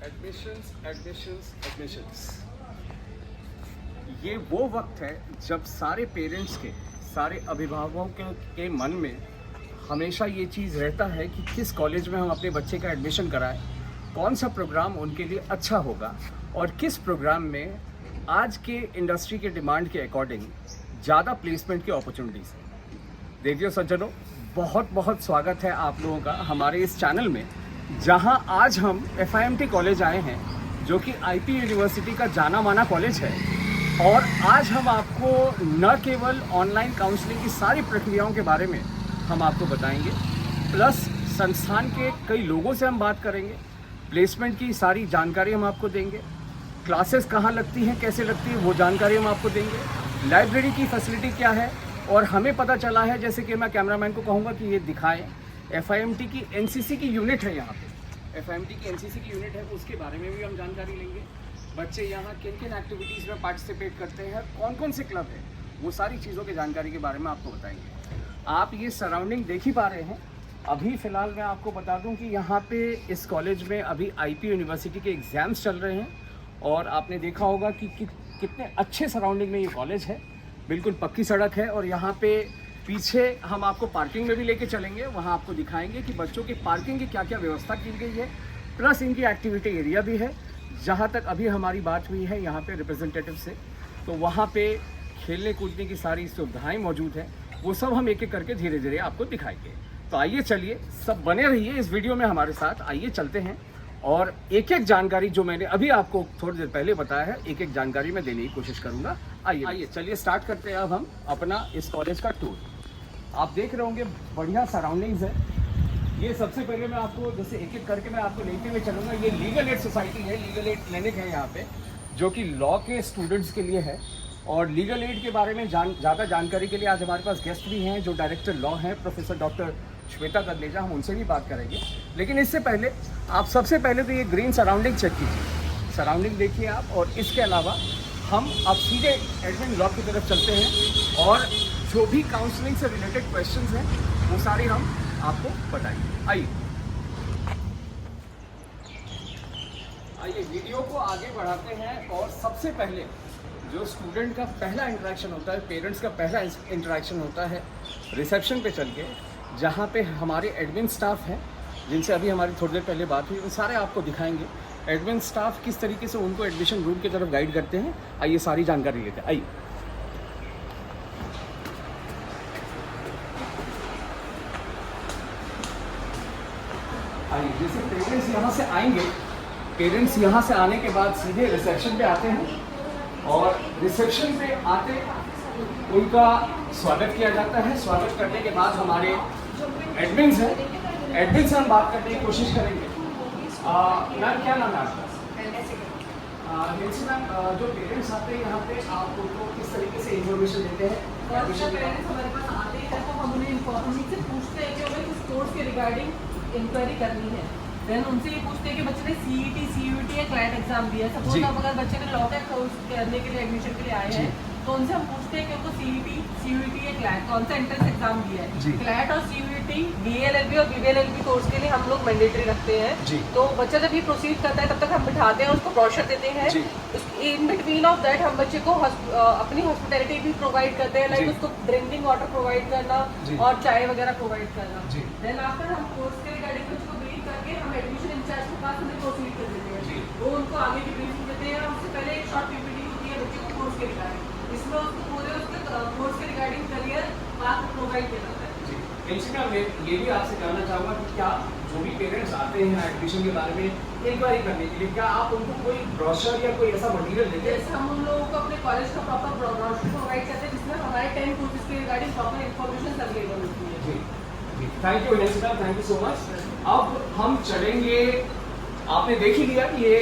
Admissions admissions admissions, ये वो वक्त है जब सारे पेरेंट्स के, सारे अभिभावकों के मन में हमेशा ये चीज़ रहता है कि किस कॉलेज में हम अपने बच्चे का एडमिशन कराएं, कौन सा प्रोग्राम उनके लिए अच्छा होगा और किस प्रोग्राम में आज के इंडस्ट्री के डिमांड के अकॉर्डिंग ज़्यादा प्लेसमेंट की अपॉर्चुनिटीज़ हैं। देखिए सज्जनों, बहुत बहुत स्वागत है आप लोगों का हमारे इस चैनल में, जहां आज हम FIMT कॉलेज आए हैं, जो कि IP यूनिवर्सिटी का जाना माना कॉलेज है। और आज हम आपको न केवल ऑनलाइन काउंसलिंग की सारी प्रक्रियाओं के बारे में हम आपको बताएंगे, प्लस संस्थान के कई लोगों से हम बात करेंगे, प्लेसमेंट की सारी जानकारी हम आपको देंगे, क्लासेस कहाँ लगती हैं, कैसे लगती है, वो जानकारी हम आपको देंगे, लाइब्रेरी की फैसिलिटी क्या है। और हमें पता चला है, जैसे कि मैं कैमरामैन को कहूँगा कि ये दिखाएं, FIMT की NCC की यूनिट है यहाँ पे, FIMT की NCC की यूनिट है, उसके बारे में भी हम जानकारी लेंगे। बच्चे यहाँ किन किन एक्टिविटीज़ में पार्टिसिपेट करते हैं, कौन कौन से क्लब हैं, वो सारी चीज़ों की जानकारी के बारे में आपको बताएंगे। आप ये सराउंडिंग देख ही पा रहे हैं। अभी फ़िलहाल मैं आपको बता दूं कि यहाँ पे इस कॉलेज में अभी IP यूनिवर्सिटी के एग्ज़ाम्स चल रहे हैं, और आपने देखा होगा कि कितने अच्छे सराउंडिंग में ये कॉलेज है। बिल्कुल पक्की सड़क है, और यहाँ पे पीछे हम आपको पार्किंग में भी लेके चलेंगे, वहाँ आपको दिखाएंगे कि बच्चों की पार्किंग की क्या क्या व्यवस्था की गई है, प्लस इनकी एक्टिविटी एरिया भी है। जहाँ तक अभी हमारी बात हुई है यहाँ पे रिप्रेजेंटेटिव से, तो वहाँ पे खेलने कूदने की सारी सुविधाएं मौजूद हैं, वो सब हम एक एक करके धीरे धीरे आपको दिखाएंगे। तो आइए चलिए, सब बने रहिए इस वीडियो में हमारे साथ। आइए चलते हैं, और एक एक जानकारी जो मैंने अभी आपको थोड़ी देर पहले बताया है, एक एक जानकारी मैं देने की कोशिश करूँगा। आइए चलिए स्टार्ट करते हैं अब हम अपना इस कॉलेज का टूर। आप देख रहे होंगे बढ़िया सराउंडिंग्स है। ये सबसे पहले मैं आपको जैसे एक एक करके मैं आपको लेते हुए चलूँगा। ये लीगल एड सोसाइटी है, लीगल एड क्लिनिक है यहाँ पे, जो कि लॉ के स्टूडेंट्स के लिए है। और लीगल एड के बारे में ज़्यादा जानकारी के लिए आज हमारे पास गेस्ट भी हैं, जो डायरेक्टर लॉ हैं, प्रोफेसर डॉक्टर श्वेता गदलेजा, हम उनसे भी बात करेंगे। लेकिन इससे पहले आप सबसे पहले तो ये ग्रीन सराउंडिंग चेक कीजिए, सराउंडिंग देखिए आप। और इसके अलावा हम अब सीधे एडमिन लॉ की तरफ चलते हैं, और जो भी काउंसलिंग से रिलेटेड क्वेश्चंस हैं वो सारे हम आपको बताएंगे। आइए वीडियो को आगे बढ़ाते हैं। और सबसे पहले जो स्टूडेंट का पहला इंटरेक्शन होता है, पेरेंट्स का पहला इंटरेक्शन होता है रिसेप्शन पे चल के, जहाँ पे हमारे एडमिन स्टाफ हैं, जिनसे अभी हमारी थोड़ी देर पहले बात हुई, उन सारे आपको दिखाएंगे एडमिन स्टाफ किस तरीके से उनको एडमिशन रूम की तरफ गाइड करते हैं। आइए सारी जानकारी लेते हैं। आइए जैसे पेरेंट्स यहाँ से आएंगे, पेरेंट्स यहाँ से आने के बाद सीधे रिसेप्शन पे आते हैं, और रिसेप्शन पे आते उनका स्वागत किया जाता है। स्वागत करने के बाद हमारे एडमिन्स हैं, एडमिन से हम बात करने की कोशिश करेंगे। मैम क्या नाम है आपका? नेंसी मैम, जो पेरेंट्स आते हैं यहाँ पे, आप उनको किस तरीके से इन्फॉर्मेशन देते हैं? पेरेंट्स हमारे पास आते हैं तो हम उन्हें इन्फॉर्मेशन से पूछते हैं कि हमें किस कोर्स के रिगार्डिंग इंक्वायरी करनी है। देन उनसे ये पूछते हैं कि बच्चे ने CET, CUET या क्लैट एग्जाम दिया। सपोज अब अगर बच्चे ने लॉ का कोर्स करने के लिए एडमिशन के लिए आए हैं, तो उनसे हम पूछते हैं कि उनको CET, CUET या क्लैट कौन सा एंट्रेंस एग्जाम दिया है। क्लैट और CUET DLLB और BBLLB कोर्स के लिए हम लोग मैंडेटरी रखते हैं। तो बच्चा जब ये प्रोसीड करता है तब तक हम बिठाते हैं, उसको ब्रोशर देते हैं। इन बिटवीन ऑफ दैट हम बच्चे को अपनी हॉस्पिटैलिटी भी प्रोवाइड करते हैं, लाइक उसको ड्रिंकिंग वाटर प्रोवाइड करना और चाय वगैरह प्रोवाइड करना। देन आफ्टर हम कोर्स के रिगार्डिंग बच्चे को ब्रीफ करके हम एडमिशन इंचार्ज के पास उन्हें प्रोसीड कर देते हैं। वो उनको आगे की ब्रीफिंग देते हैं। उससे पहले एक शॉर्ट PPT होती है बच्चे को कोर्स के रिगार्डिंग, इसमें उसको पूरे उसके कोर्स के रिगार्डिंग करियर पाथ प्रोवाइड किया जाता है। मैं ये भी आपसे जानना चाहूँगा कि क्या जो भी पेरेंट्स आते हैं एडमिशन के बारे में इंक्वायरी करने के लिए, क्या आप उनको कोई ब्रोशर या कोई ऐसा मटेरियल देते हैं? हम उन लोगों को अपने कॉलेज का प्रॉपर ब्रोशर प्रोवाइड करते हैं, जिसमें हमारे 10 कोर्सेज के रिगार्डिंग प्रॉपर इन्फॉर्मेशन अवेलेबल होती है। जी, thank you Nancy ma'am, thank you so much. अब हम चलेंगे, आपने देख ही लिया कि ये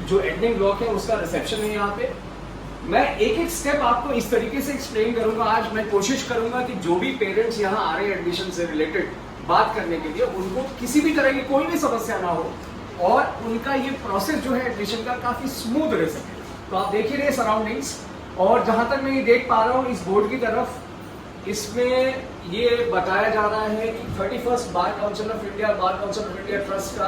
जो एडमिन ब्लॉक है उसका रिसेप्शन है यहाँ पे। मैं एक एक स्टेप आपको इस तरीके से एक्सप्लेन करूंगा। आज मैं कोशिश करूंगा कि जो भी पेरेंट्स यहाँ आ रहे हैं एडमिशन से रिलेटेड बात करने के लिए, उनको किसी भी तरह की कोई भी समस्या ना हो, और उनका ये प्रोसेस जो है एडमिशन का काफ़ी स्मूथ रह सके। तो आप देख ही रहे सराउंडिंग्स, और जहाँ तक मैं ये देख पा रहा हूँ इस बोर्ड की तरफ, इसमें ये बताया जा रहा है कि 31st bar council of India trust का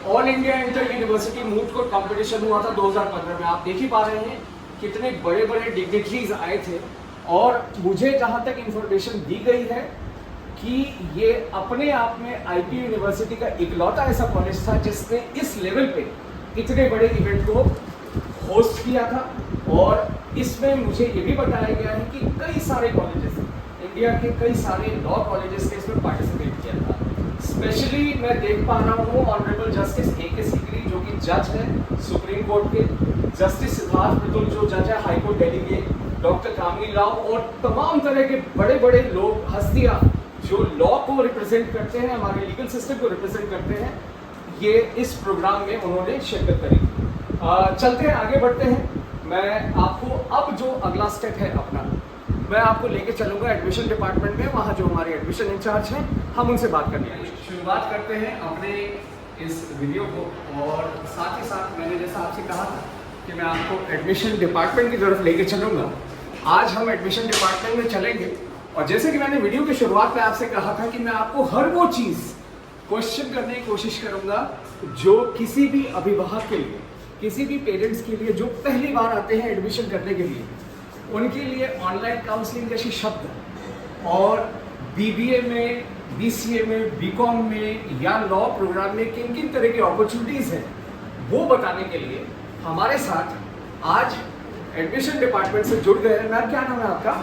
all India inter university moot court competition हुआ था 2015 में। आप देख ही पा रहे हैं कितने बड़े बड़े डिग्निटरीज आए थे, और मुझे जहाँ तक इंफॉर्मेशन दी गई है कि ये अपने आप में आईपी यूनिवर्सिटी का इकलौता ऐसा कॉलेज था जिसने इस लेवल पे इतने बड़े इवेंट को होस्ट किया था। और इसमें मुझे ये भी बताया गया है कि कई सारे कॉलेजेस, इंडिया के कई सारे लॉ कॉलेजेस ने इसमें पार्टिसिपेट किया था। स्पेशली मैं देख पा रहा हूँ ऑनरेबल जस्टिस A.K. सीकरी जो कि जज है सुप्रीम कोर्ट के, जस्टिस सिद्धार्थ मृदुल जो जज है हाई कोर्ट दिल्ली के, डॉक्टर कामिनी राव और तमाम तरह के बड़े बड़े लोग, हस्तियाँ जो लॉ को रिप्रेजेंट करते हैं, हमारे लीगल सिस्टम को रिप्रेजेंट करते हैं, ये इस प्रोग्राम में उन्होंने शिरकत करी। चलते हैं, आगे बढ़ते हैं। मैं आपको अब जो अगला स्टेप है अपना, मैं आपको लेके चलूँगा एडमिशन डिपार्टमेंट में। वहाँ जो हमारे एडमिशन इंचार्ज हैं, हम उनसे बात करने आएंगे। शुरुआत करते हैं अपने इस वीडियो को, और साथ ही साथ मैंने जैसा आपसे कहा था कि मैं आपको एडमिशन डिपार्टमेंट की तरफ लेके चलूँगा। आज हम एडमिशन डिपार्टमेंट में चलेंगे, और जैसे कि मैंने वीडियो की शुरुआत में आपसे कहा था कि मैं आपको हर वो चीज़ क्वेश्चन करने की कोशिश करूँगा जो किसी भी अभिभावक के लिए, किसी भी पेरेंट्स के लिए जो पहली बार आते हैं एडमिशन करने के लिए, उनके लिए ऑनलाइन काउंसलिंग जैसी शब्द और BBA में, BCA में, BCom में या लॉ प्रोग्राम में किन किन तरह की अपॉर्चुनिटीज़ हैं, वो बताने के लिए हमारे साथ आज एडमिशन डिपार्टमेंट से जुड़ गए हैं। मैम, क्या नाम है आपका?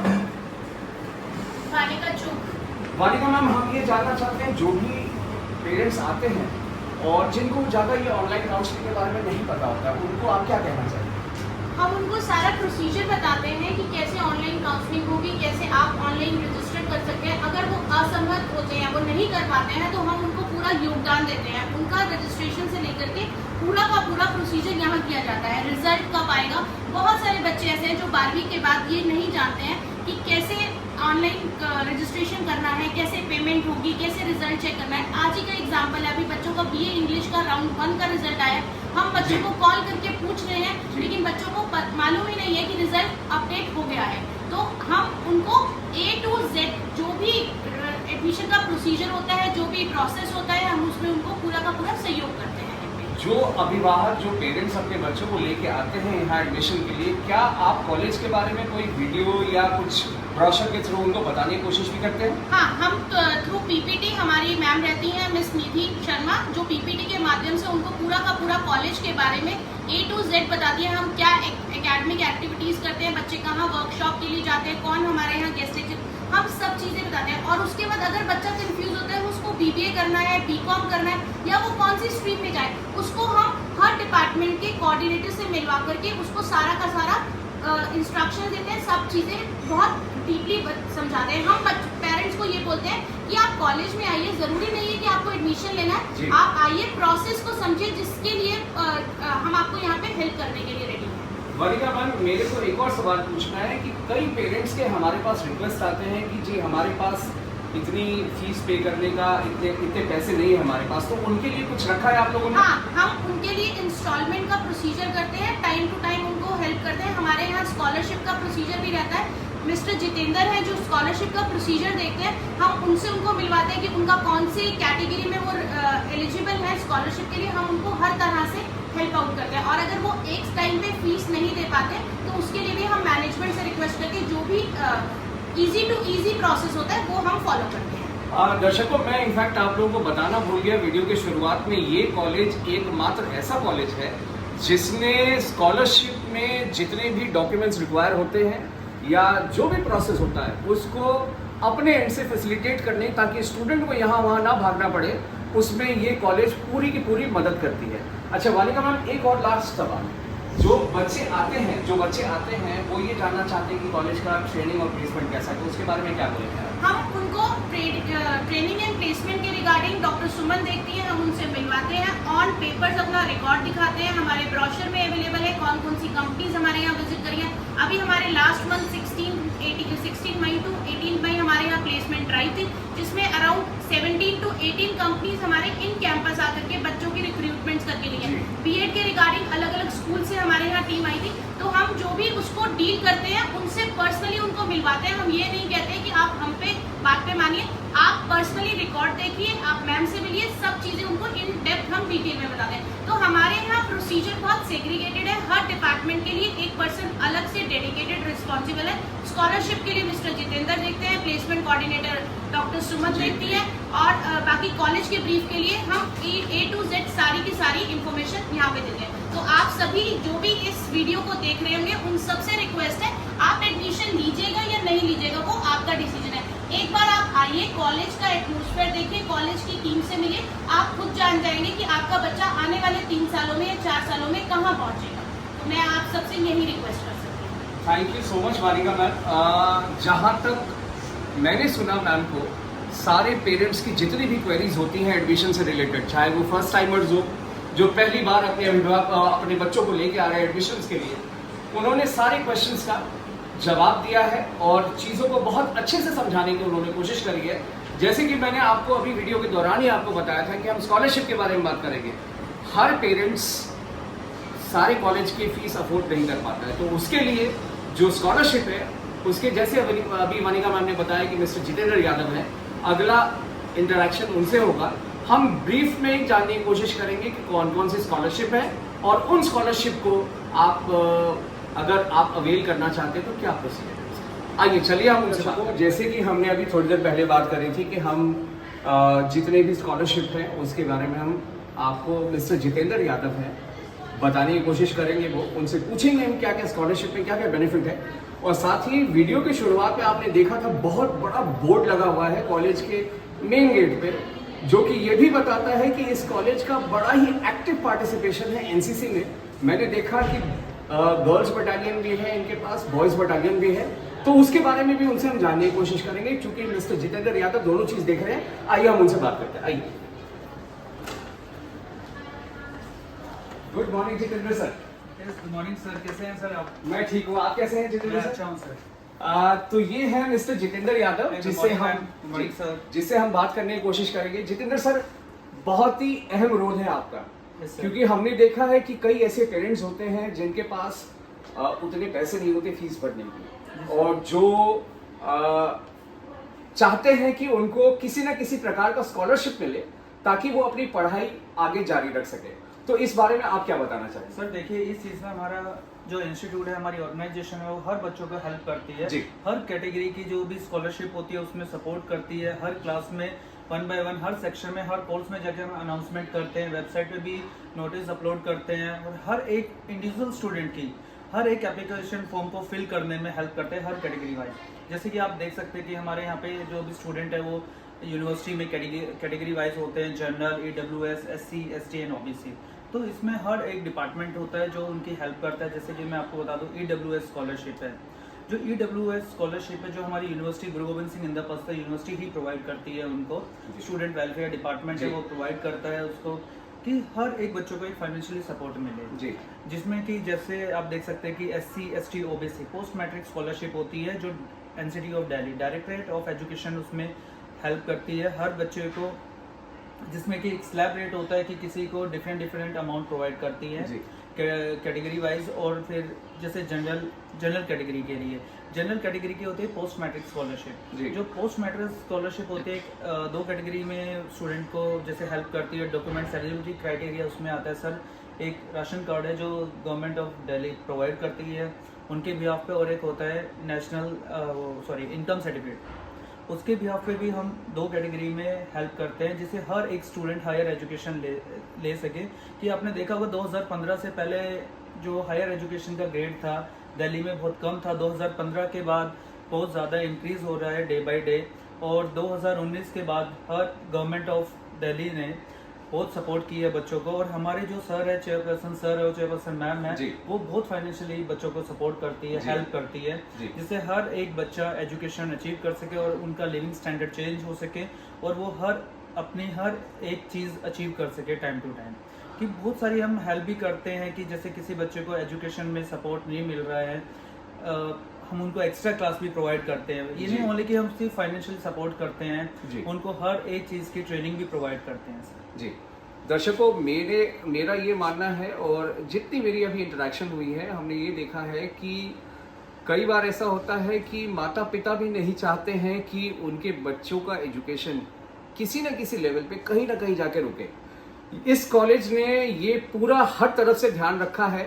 वानिका मैम, हम ये जानना चाहते हैं जो भी पेरेंट्स आते हैं और जिनको ज़्यादा ये ऑनलाइन काउंसलिंग के बारे में नहीं पता होता, उनको आप क्या कहना चाहिए? हम उनको सारा प्रोसीजर बताते हैं कि कैसे ऑनलाइन काउंसलिंग होगी, कैसे आप ऑनलाइन रजिस्टर कर सकते हैं। अगर वो असमर्थ होते हैं, वो नहीं कर पाते हैं, तो हम उनको पूरा योगदान देते हैं। उनका रजिस्ट्रेशन से लेकर के पूरा का पूरा प्रोसीजर यहाँ किया जाता है। रिजल्ट कब आएगा, बहुत सारे बच्चे ऐसे हैं जो 12वीं के बाद ये नहीं जानते हैं कि कैसे ऑनलाइन रजिस्ट्रेशन करना है, कैसे पेमेंट होगी, कैसे रिजल्ट चेक करना है। आज ही का एग्जांपल है, अभी बच्चों का BA इंग्लिश का राउंड 1 का रिजल्ट आया। हम बच्चों को कॉल करके पूछ रहे हैं, लेकिन बच्चों को मालूम ही नहीं है कि रिजल्ट अपडेट हो गया है। तो हम उनको A to Z जो भी एडमिशन का प्रोसीजर होता है, जो भी प्रोसेस होता है, हम उसमें उनको पूरा का पूरा सहयोग करते हैं। जो अभिभावक, जो पेरेंट्स अपने बच्चों को लेके आते हैं यहाँ एडमिशन के लिए, क्या आप कॉलेज के बारे में कोई वीडियो या कुछ ब्रोशर के थ्रू उनको बताने की कोशिश भी करते हैं? हाँ, हम थ्रू PPT, हमारी मैम रहती हैं मिस निधि शर्मा, जो PPT के माध्यम से उनको पूरा का पूरा कॉलेज के बारे में A to Z बताती है। हम क्या एकेडमिक एक्टिविटीज़ करते हैं, बच्चे कहाँ वर्कशॉप के लिए जाते हैं, कौन हमारे यहाँ गेस्ट लेक्चर, हम सब चीज़ें बताते हैं। और उसके बाद अगर बच्चा कंफ्यूज होता है, उसको BBA करना है, BCom करना है, या वो कौन सी स्ट्रीम में जाए, उसको हम हर डिपार्टमेंट के कोऑर्डिनेटर से मिलवा करके उसको सारा का सारा इंस्ट्रक्शन देते हैं। सब चीज़ें बहुत डीपली समझाते हैं। हम पेरेंट्स को ये बोलते हैं कि आप कॉलेज में आइए, ज़रूरी नहीं है कि आपको एडमिशन लेना है, आप आइए, प्रोसेस को समझिए, जिसके लिए हम आपको यहाँ पे हेल्प करने के लिए रेडी हैं। वनिका मैम, मेरे को एक और सवाल पूछना है कि कई पेरेंट्स के हमारे पास रिक्वेस्ट आते हैं कि जी हमारे पास इतनी फीस पे करने का इतने पैसे नहीं है हमारे पास, तो उनके लिए कुछ रखा है आप लोगों ने? हाँ, हम उनके लिए इंस्टॉलमेंट का प्रोसीजर करते हैं, टाइम टू टाइम उनको हेल्प करते हैं। हमारे यहाँ स्कॉलरशिप का प्रोसीजर भी रहता है। मिस्टर जितेंद्र है जो स्कॉलरशिप का प्रोसीजर देखते हैं, हम उनसे उनको मिलवाते हैं कि उनका कौन सी कैटेगरी में वो एलिजिबल है स्कॉलरशिप के लिए। हम उनको हर तरह से हेल्प आउट करते हैं, और अगर वो एक टाइम पे फीस नहीं दे पाते तो उसके लिए भी हम मैनेजमेंट से रिक्वेस्ट करके जो भी इजी टू इजी प्रोसेस होता है वो हम फॉलो करते हैं। दर्शकों, मैं इनफैक्ट आप लोगों को बताना भूल गया वीडियो के शुरुआत में, ये कॉलेज एकमात्र ऐसा कॉलेज है जिसने स्कॉलरशिप में जितने भी डॉक्यूमेंट्स रिक्वायर होते हैं या जो भी प्रोसेस होता है उसको अपने एंड से फैसिलिटेट करने, ताकि स्टूडेंट को यहाँ वहाँ ना भागना पड़े, उसमें ये कॉलेज पूरी की पूरी मदद करती है। अच्छा वानिका मैम, एक और लास्ट सवाल, जो बच्चे आते हैं वो ये जानना चाहते हैं कि कॉलेज का ट्रेनिंग और प्लेसमेंट कैसा है, तो उसके बारे में क्या बोलेंगे आप? हम उनको ट्रेनिंग एंड प्लेसमेंट के रिगार्डिंग डॉक्टर सुमन देखती हैं, हम उनसे मिलवाते हैं, ऑन पेपर्स अपना रिकॉर्ड दिखाते हैं, हमारे ब्रोशर में अवेलेबल है कौन कौन सी कंपनीज हमारे यहाँ विजिट करी हैं। अभी हमारे लास्ट मंथ 16 मई टू 18 मई हमारे यहाँ प्लेसमेंट ड्राइव थी, जिसमें अराउंड 17 to 18 कंपनीज हमारे इन कैंपस आकर के बच्चों की रिक्रूटमेंट्स करके ली है। बीएड के रिगार्डिंग अलग अलग स्कूल से हमारे यहाँ टीम आई थी, तो हम जो भी उसको डील करते हैं उनसे पर्सनली उनको मिलवाते हैं। हम ये नहीं कहते कि आप हम पे बात पे मानिए, आप पर्सनली रिकॉर्ड देखिए, आप मैम से मिलिए, सब चीजें उनको इन डेप्थ हम डिटेल में बताते हैं। तो हमारे यहाँ प्रोसीजर बहुत सेग्रीगेटेड है, हर डिपार्टमेंट के लिए एक पर्सन अलग से डेडिकेटेड रिस्पॉन्सिबल है। स्कॉलरशिप के लिए मिस्टर जितेंद्र देखते हैं, प्लेसमेंट कोऑर्डिनेटर डॉक्टर सुमन देखती है, और बाकी कॉलेज के ब्रीफ के लिए हम A to Z सारी की सारी इंफॉर्मेशन यहाँ पे देते हैं। तो आप सभी जो भी इस वीडियो को देख रहे होंगे उन सबसे रिक्वेस्ट है, आप एडमिशन लीजिएगा या नहीं लीजिएगा वो आपका डिसीजन है। एक बार आप आइए, कॉलेज का एटमॉस्फेयर देखिए, कॉलेज की टीम से मिलिए, आप खुद जान जाएंगे कि आपका बच्चा आने वाले 3 सालों में या 4 सालों में कहाँ पहुँचेगा। तो मैं आप सबसे यही रिक्वेस्ट कर सकती हूँ। Thank you so much Vanika ma'am. जहाँ तक मैंने सुना मैम को, सारे पेरेंट्स की जितनी भी क्वेरीज होती हैं एडमिशन से रिलेटेड, चाहे वो फर्स्ट टाइमर्स हो जो पहली बार अपने बच्चों को लेके आ रहे हैं एडमिशन्स के लिए, उन्होंने सारे क्वेश्चंस का जवाब दिया है और चीज़ों को बहुत अच्छे से समझाने की उन्होंने कोशिश करी है। जैसे कि मैंने आपको अभी वीडियो के दौरान ही आपको बताया था कि हम स्कॉलरशिप के बारे में बात करेंगे। हर पेरेंट्स सारे कॉलेज की फीस अफोर्ड नहीं कर पाता है, तो उसके लिए जो स्कॉलरशिप है उसके, जैसे अभी वनिका मैम ने बताया कि मिस्टर जितेंद्र यादव है, अगला इंटरेक्शन उनसे होगा। हम ब्रीफ में जानने की कोशिश करेंगे कि कौन कौन सी स्कॉलरशिप है और उन स्कॉलरशिप को आप अगर आप अवेल करना चाहते हैं तो क्या प्रोसीजर है। आइए चलिए हम उनसे बात करें। जैसे कि हमने अभी थोड़ी देर पहले बात करी थी कि हम जितने भी स्कॉलरशिप हैं उसके बारे में हम आपको मिस्टर जितेंद्र यादव हैं बताने की कोशिश करेंगे। वो उनसे पूछेंगे हम क्या क्या स्कॉलरशिप में क्या क्या बेनिफिट है। और साथ ही वीडियो की शुरुआत में आपने देखा था बहुत बड़ा बोर्ड लगा हुआ है कॉलेज के मेन गेट पे, जो कि ये भी बताता है कि इस कॉलेज का बड़ा ही एक्टिव पार्टिसिपेशन है एनसीसी में। मैंने देखा कि गर्ल्स बटालियन भी है इनके पास, बॉयज़ बटालियन भी है, तो उसके बारे में भी उनसे हम जानने की कोशिश करेंगे। क्योंकि मिस्टर जितेंद्र यादव दोनों चीज़ देख रहे हैं, आइए हम उनसे बात करते हैं। आइए। Good morning Jitendra sir. Good morning sir, कैसे हैं सर आप? मैं ठीक हूँ, आप कैसे हैं जितेंद्र सर? अच्छा हूँ सर। तो ये है मिस्टर जितेंद्र यादव जिससे हम बात करने की कोशिश करेंगे। जितेंद्र सर, बहुत ही अहम रोल है आपका, क्योंकि हमने देखा है कि कई ऐसे पेरेंट्स होते हैं जिनके पास उतने पैसे नहीं होते फीस भरने की, और जो चाहते हैं कि उनको किसी ना किसी प्रकार का स्कॉलरशिप मिले ताकि वो अपनी पढ़ाई आगे जारी रख सके। तो इस बारे में आप क्या बताना चाहेंगे? सर देखिए, इस चीज़ में हमारा जो इंस्टीट्यूट है, हमारी ऑर्गेनाइजेशन है, वो हर बच्चों को हेल्प करती है। हर कैटेगरी की जो भी स्कॉलरशिप होती है उसमें सपोर्ट करती है। हर क्लास में 1 by 1 हर सेक्शन में, हर कोर्स में जाके हम अनाउंसमेंट करते हैं, वेबसाइट पे भी नोटिस अपलोड करते हैं, और हर एक इंडिविजुअल स्टूडेंट की हर एक एप्लीकेशन फॉर्म को फिल करने में हेल्प करते हैं, हर कैटेगरी वाइज। जैसे कि आप देख सकते हैं कि हमारे यहाँ पे जो भी स्टूडेंट है वो यूनिवर्सिटी में कैटेगरी वाइज होते हैं, general, EWS, SC, ST and OBC। तो इसमें हर एक डिपार्टमेंट होता है जो उनकी हेल्प करता है। जैसे कि मैं आपको बता दूं, EWS स्कॉलरशिप है। जो EWS स्कॉलरशिप है, जो हमारी यूनिवर्सिटी गुरु गोविंद सिंह इंद्रप्रस्थ यूनिवर्सिटी ही प्रोवाइड करती है उनको, स्टूडेंट वेलफेयर डिपार्टमेंट है वो प्रोवाइड करता है उसको, कि हर एक बच्चों को एक फाइनेंशियली सपोर्ट मिले। जिसमें कि जैसे आप देख सकते हैं कि SC, ST, OBC post matric scholarship होती है, जो NCT of Delhi directorate of education उसमें हेल्प करती है हर बच्चे को, जिसमें कि एक स्लैब रेट होता है कि किसी को डिफरेंट अमाउंट प्रोवाइड करती है कैटेगरी वाइज। और फिर जैसे जनरल कैटेगरी के लिए, जनरल कैटेगरी की होती है पोस्ट मैट्रिक स्कॉलरशिप। जो पोस्ट मैट्रिक स्कॉलरशिप होती है 2 कैटेगरी में स्टूडेंट को जैसे हेल्प करती है। डॉक्यूमेंट्स एलिजिबिलिटी क्राइटेरिया उसमें आता है सर, एक राशन कार्ड है जो गवर्नमेंट ऑफ दिल्ली प्रोवाइड करती है उनके बिहाफ पे, और एक होता है नेशनल इनकम सर्टिफिकेट, उसके बिहाफ पे भी हम 2 कैटेगरी में हेल्प करते हैं, जिससे हर एक स्टूडेंट हायर एजुकेशन ले सके। कि आपने देखा होगा 2015 से पहले जो हायर एजुकेशन का ग्रेड था दिल्ली में बहुत कम था, 2015 के बाद बहुत ज़्यादा इंक्रीज़ हो रहा है डे बाय डे, और 2019 के बाद हर गवर्नमेंट ऑफ दिल्ली ने बहुत सपोर्ट की है बच्चों को। और हमारे जो सर है, चेयरपर्सन सर और चेयरपर्सन मैम है, वो बहुत फाइनेंशियली बच्चों को सपोर्ट करती है, हेल्प करती है, जिससे हर एक बच्चा एजुकेशन अचीव कर सके और उनका लिविंग स्टैंडर्ड चेंज हो सके, और वो अपनी हर एक चीज़ अचीव कर सके टाइम टू टाइम। कि बहुत सारी हम हेल्प भी करते हैं कि जैसे किसी बच्चे को एजुकेशन में सपोर्ट नहीं मिल रहा है, हम उनको एक्स्ट्रा क्लास भी प्रोवाइड करते हैं। ये नहीं ओनली कि हम सिर्फ फाइनेंशियल सपोर्ट करते हैं, उनको हर एक चीज़ की ट्रेनिंग भी प्रोवाइड करते हैं सर। जी दर्शकों, मेरा ये मानना है, और जितनी मेरी अभी इंटरेक्शन हुई है हमने ये देखा है कि कई बार ऐसा होता है कि माता पिता भी नहीं चाहते हैं कि उनके बच्चों का एजुकेशन किसी न किसी लेवल पे कहीं ना कहीं जाके रुके। इस कॉलेज ने ये पूरा हर तरफ से ध्यान रखा है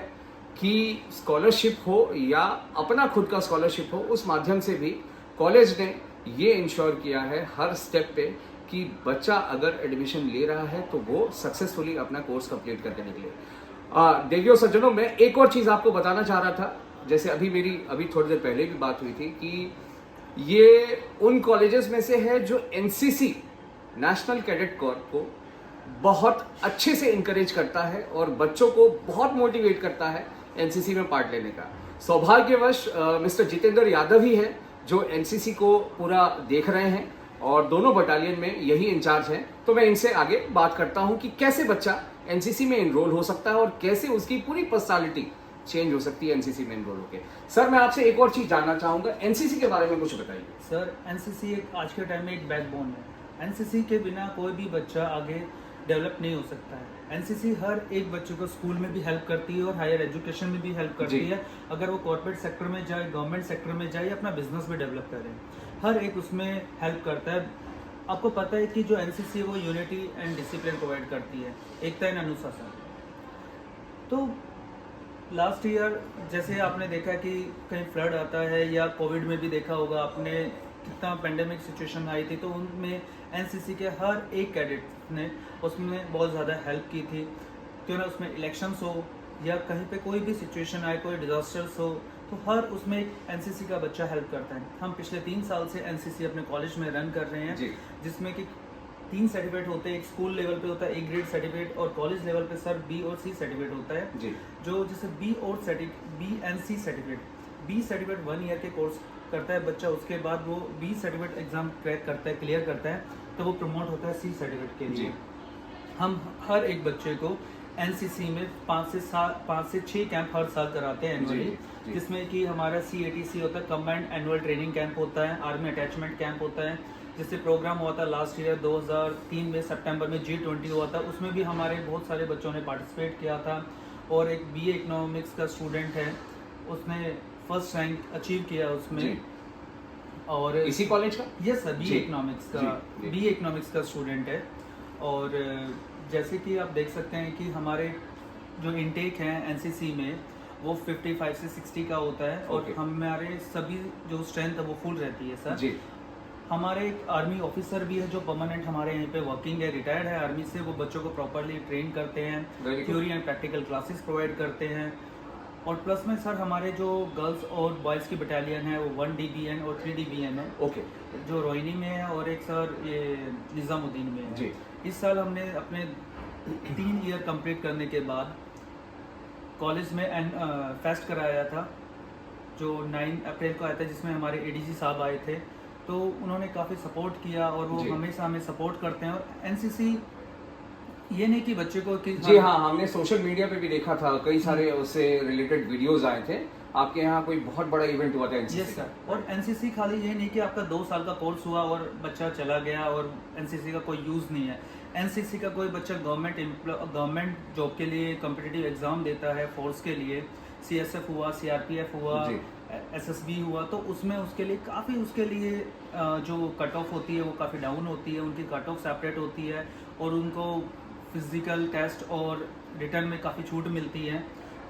कि स्कॉलरशिप हो या अपना खुद का स्कॉलरशिप हो, उस माध्यम से भी कॉलेज ने ये इंश्योर किया है हर स्टेप पे कि बच्चा अगर एडमिशन ले रहा है तो वो सक्सेसफुली अपना कोर्स कंप्लीट करके निकले। देवियों सज्जनों, मैं एक और चीज़ आपको बताना चाह रहा था, जैसे अभी थोड़ी देर पहले भी बात हुई थी कि ये उन कॉलेजेस में से है जो एनसीसी नेशनल कैडेट कॉर्प को बहुत अच्छे से इंकरेज करता है और बच्चों को बहुत मोटिवेट करता है एनसीसी में पार्ट लेने का। सौभाग्यवश मिस्टर जितेंद्र यादव ही है जो एनसीसी को पूरा देख रहे हैं और दोनों बटालियन में यही इंचार्ज हैं। तो मैं इनसे आगे बात करता हूं कि कैसे बच्चा एनसीसी में एनरोल हो सकता है और कैसे उसकी पूरी पर्सनालिटी चेंज हो सकती है एनसीसी में एनरोल होकर। सर, मैं आपसे एक और चीज जानना चाहूंगा, एनसीसी के बारे में कुछ बताइए। सर, एनसीसी एक आज के टाइम में एक बैकबोन है। एनसीसी के बिना कोई भी बच्चा आगे डेवलप नहीं हो सकता है। एनसीसी हर एक बच्चे को स्कूल में भी हेल्प करती है और हायर एजुकेशन में भी हेल्प करती है। अगर वो कॉर्पोरेट सेक्टर में जाए, गवर्नमेंट सेक्टर में जाए, अपना बिजनेस भी डेवलप करे, हर एक उसमें हेल्प करता है। आपको पता है कि जो एनसीसी है वो यूनिटी एंड डिसिप्लिन प्रोवाइड करती है, एकता एंड अनुशासन। तो लास्ट ईयर जैसे आपने देखा कि कहीं फ्लड आता है या कोविड में भी देखा होगा आपने कितना पेंडेमिक सिचुएशन आई थी, तो उनमें एनसीसी के हर एक कैडेट ने उसमें बहुत ज़्यादा हेल्प की थी। क्यों ना उसमें इलेक्शंस हो या कहीं पे कोई भी सिचुएशन आए, कोई डिजास्टर्स हो, तो हर उसमें एक एनसीसी का बच्चा हेल्प करता है। हम पिछले 3 साल से एनसीसी अपने कॉलेज में रन कर रहे हैं, जिसमें कि 3 सर्टिफिकेट होते हैं। एक स्कूल लेवल पे होता है A ग्रेड सर्टिफिकेट और कॉलेज लेवल पे सर B और C सर्टिफिकेट होता है। जो जैसे B and C certificate, B certificate 1 year के कोर्स करता है बच्चा, उसके बाद वो B सर्टिफिकेट एग्जाम क्रैक करता है, क्लियर करता है, तो वो प्रमोट होता है C सर्टिफिकेट के लिए। हम हर एक बच्चे को एनसीसी में 5 से 6 कैंप हर साल कराते हैं एनुअली, जिसमें कि हमारा CATC होता है, कंबाइंड एनुअल ट्रेनिंग कैंप होता है, आर्मी अटैचमेंट कैंप होता है, जिससे प्रोग्राम हुआ था लास्ट ईयर 2003 में सितंबर में G20 हुआ था। उसमें भी हमारे बहुत सारे बच्चों ने पार्टिसिपेट किया था। और एक BA इकोनॉमिक्स का स्टूडेंट है, उसने फर्स्ट रैंक अचीव किया उसमें। और इसी कॉलेज का? यस सर, BA इकोनॉमिक्स का स्टूडेंट है। और जैसे कि आप देख सकते हैं कि हमारे जो इनटेक हैं एनसीसी में वो 55 से 60 का होता है और हमारे सभी जो स्ट्रेंथ है वो फुल रहती है सर। हमारे एक आर्मी ऑफिसर भी है जो परमानेंट हमारे यहाँ पे वर्किंग है, रिटायर्ड है आर्मी से। वो बच्चों को प्रॉपरली ट्रेन करते हैं, theory and practical classes provide करते हैं। और प्लस में सर हमारे जो गर्ल्स और बॉयज़ की बटालियन है वो 1 DBN और 3 DBN है, जो रोहिणी में है और एक सर ये निज़ामुद्दीन में है। इस साल हमने अपने 3 ईयर कंप्लीट करने के बाद कॉलेज में फेस्ट कराया था, जो 9 अप्रैल को आया था, जिसमें हमारे ADG साहब आए थे। तो उन्होंने काफ़ी सपोर्ट किया और वो हमेशा हमें सपोर्ट करते हैं। और एनसीसी ये नहीं कि बच्चे को कि हमने सोशल मीडिया पे भी देखा था, कई सारे उससे रिलेटेड वीडियोस आए थे। आपके यहाँ कोई बहुत बड़ा इवेंट हुआ था एनसीसी? Yes sir. और एनसीसी खाली ये नहीं कि आपका 2 साल का कोर्स हुआ और बच्चा चला गया और एनसीसी का कोई यूज़ नहीं है। एनसीसी का कोई बच्चा गवर्नमेंट जॉब के लिए कॉम्पिटिटिव एग्जाम देता है, फोर्स के लिए, CSF हुआ, CRPF हुआ, SSB हुआ, तो उसमें उसके लिए काफ़ी जो कट ऑफ होती है वो काफ़ी डाउन होती है, उनकी कट ऑफ सेपरेट होती है और उनको फिजिकल टेस्ट और रिटर्न में काफ़ी छूट मिलती है।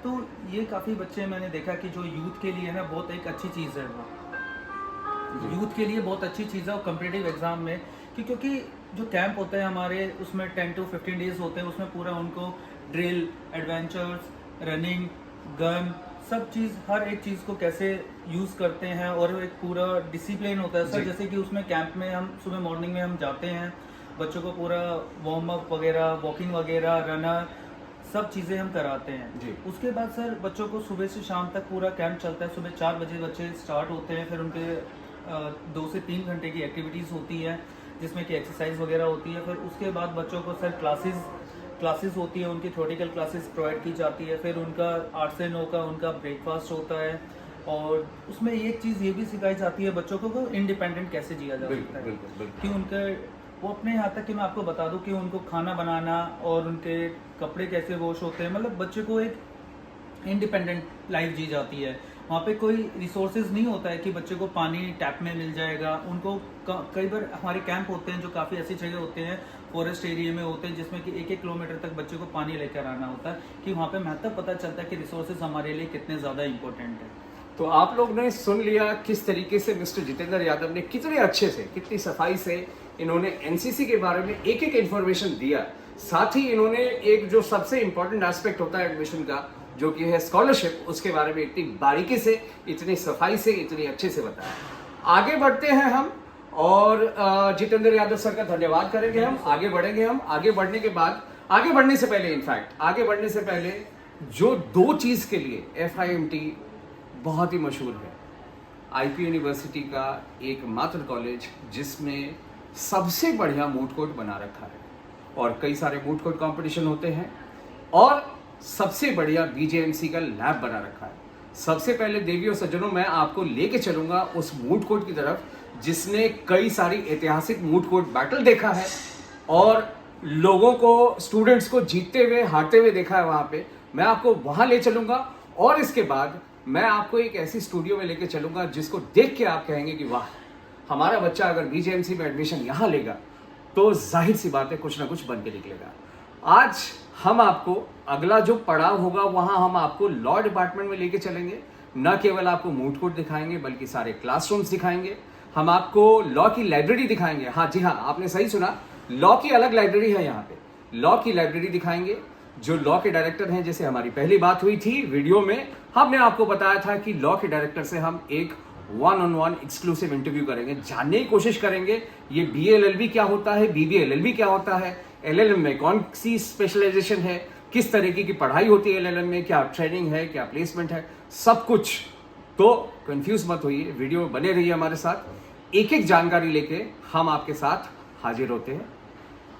तो ये काफ़ी बच्चे मैंने देखा कि जो यूथ के लिए ना बहुत एक अच्छी चीज़ है, वो यूथ के लिए बहुत अच्छी चीज़ है। और कॉम्पिटिटिव एग्ज़ाम में क्योंकि जो कैंप होते हैं हमारे उसमें 10 to 15 डेज होते हैं, उसमें पूरा उनको ड्रिल, एडवेंचर्स, रनिंग, गन, सब चीज़, हर एक चीज़ को कैसे यूज़ करते हैं और एक पूरा डिसिप्लिन होता है सर। जैसे कि उसमें कैंप में हम सुबह मॉर्निंग में हम जाते हैं, बच्चों को पूरा वार्म अप वगैरह, वॉकिंग वगैरह, रनर, सब चीज़ें हम कराते हैं। उसके बाद सर बच्चों को सुबह से शाम तक पूरा कैंप चलता है। सुबह 4 बजे बच्चे स्टार्ट होते हैं, फिर उनके 2 से 3 घंटे की एक्टिविटीज़ होती है, जिसमें कि एक्सरसाइज वगैरह होती है। फिर उसके बाद बच्चों को सर क्लासेस होती है, उनकी थ्योरेटिकल क्लासेस प्रोवाइड की जाती है। फिर उनका 8 से 9 का उनका ब्रेकफास्ट होता है और उसमें एक चीज़ ये भी सिखाई जाती है बच्चों को इंडिपेंडेंट कैसे जिया जा सकता है। कि उनके वो अपने यहाँ तक कि मैं आपको बता दूं कि उनको खाना बनाना और उनके कपड़े कैसे वॉश होते हैं, मतलब बच्चे को एक इंडिपेंडेंट लाइफ जी जाती है। वहाँ पे कोई रिसोर्सेज नहीं होता है कि बच्चे को पानी टैप में मिल जाएगा। उनको कई बार हमारे कैंप होते हैं जो काफ़ी ऐसी जगह होते हैं, फॉरेस्ट एरिया में होते हैं, जिसमें कि 1-1 किलोमीटर तक बच्चे को पानी लेकर आना होता है, कि वहाँ पे महत्व पता चलता है कि रिसोर्सेज हमारे लिए कितने ज़्यादा इंपॉर्टेंट है। तो आप लोग ने सुन लिया किस तरीके से मिस्टर जितेंद्र यादव ने कितने अच्छे से, कितनी सफाई से इन्होंने एनसीसी के बारे में एक एक इन्फॉर्मेशन दिया। साथ ही इन्होंने एक जो सबसे इम्पोर्टेंट एस्पेक्ट होता है एडमिशन का, जो कि है स्कॉलरशिप, उसके बारे में इतनी बारीकी से, इतनी सफाई से, इतनी अच्छे से बताया। आगे बढ़ते हैं हम, और जितेंद्र यादव सर का धन्यवाद करेंगे हम। आगे बढ़ेंगे हम। आगे बढ़ने के बाद, आगे बढ़ने से पहले, इनफैक्ट आगे बढ़ने से पहले जो 2 चीज़ के लिए FIMT बहुत ही मशहूर है, IP यूनिवर्सिटी का एकमात्र कॉलेज जिसमें सबसे बढ़िया मूड कोर्ट बना रखा है, और कई सारे मूड कोर्ट कंपटीशन होते हैं, और सबसे बढ़िया BJMC का लैब बना रखा है। सबसे पहले देवियों सज्जनों, मैं आपको लेके चलूंगा उस मूड कोर्ट की तरफ जिसने कई सारी ऐतिहासिक मूड कोर्ट बैटल देखा है और लोगों को, स्टूडेंट्स को जीतते हुए, हारते हुए देखा है वहां पे। मैं आपको वहां ले चलूंगा, और इसके बाद मैं आपको एक ऐसी स्टूडियो में लेके चलूंगा जिसको देख के आप कहेंगे कि वाह, हमारा बच्चा अगर BJMC में एडमिशन यहाँ लेगा तो जाहिर सी बात है कुछ ना कुछ बन के निकलेगा। आज हम आपको अगला जो पड़ाव होगा वहां हम आपको लॉ डिपार्टमेंट में लेके चलेंगे। न केवल आपको मूड कोर्ट दिखाएंगे बल्कि सारे क्लासरूम्स दिखाएंगे। हम आपको लॉ की लाइब्रेरी दिखाएंगे। हाँ जी हाँ, आपने सही सुना, लॉ की अलग लाइब्रेरी है यहाँ पे। लॉ की लाइब्रेरी दिखाएंगे। जो लॉ के डायरेक्टर हैं, जैसे हमारी पहली बात हुई थी वीडियो में, हमने आपको बताया था कि लॉ के डायरेक्टर से हम एक 1-on-1 एक्सक्लूसिव इंटरव्यू करेंगे, जानने की कोशिश करेंगे ये BA LLB क्या होता है, BBA LLB क्या होता है, LLM में कौन सी स्पेशलाइजेशन है, किस तरीके की पढ़ाई होती है LLM में, क्या ट्रेनिंग है, क्या प्लेसमेंट है, सब कुछ। तो कंफ्यूज मत होइए, वीडियो बने रहिए हमारे साथ। एक एक जानकारी लेके हम आपके साथ हाजिर होते हैं।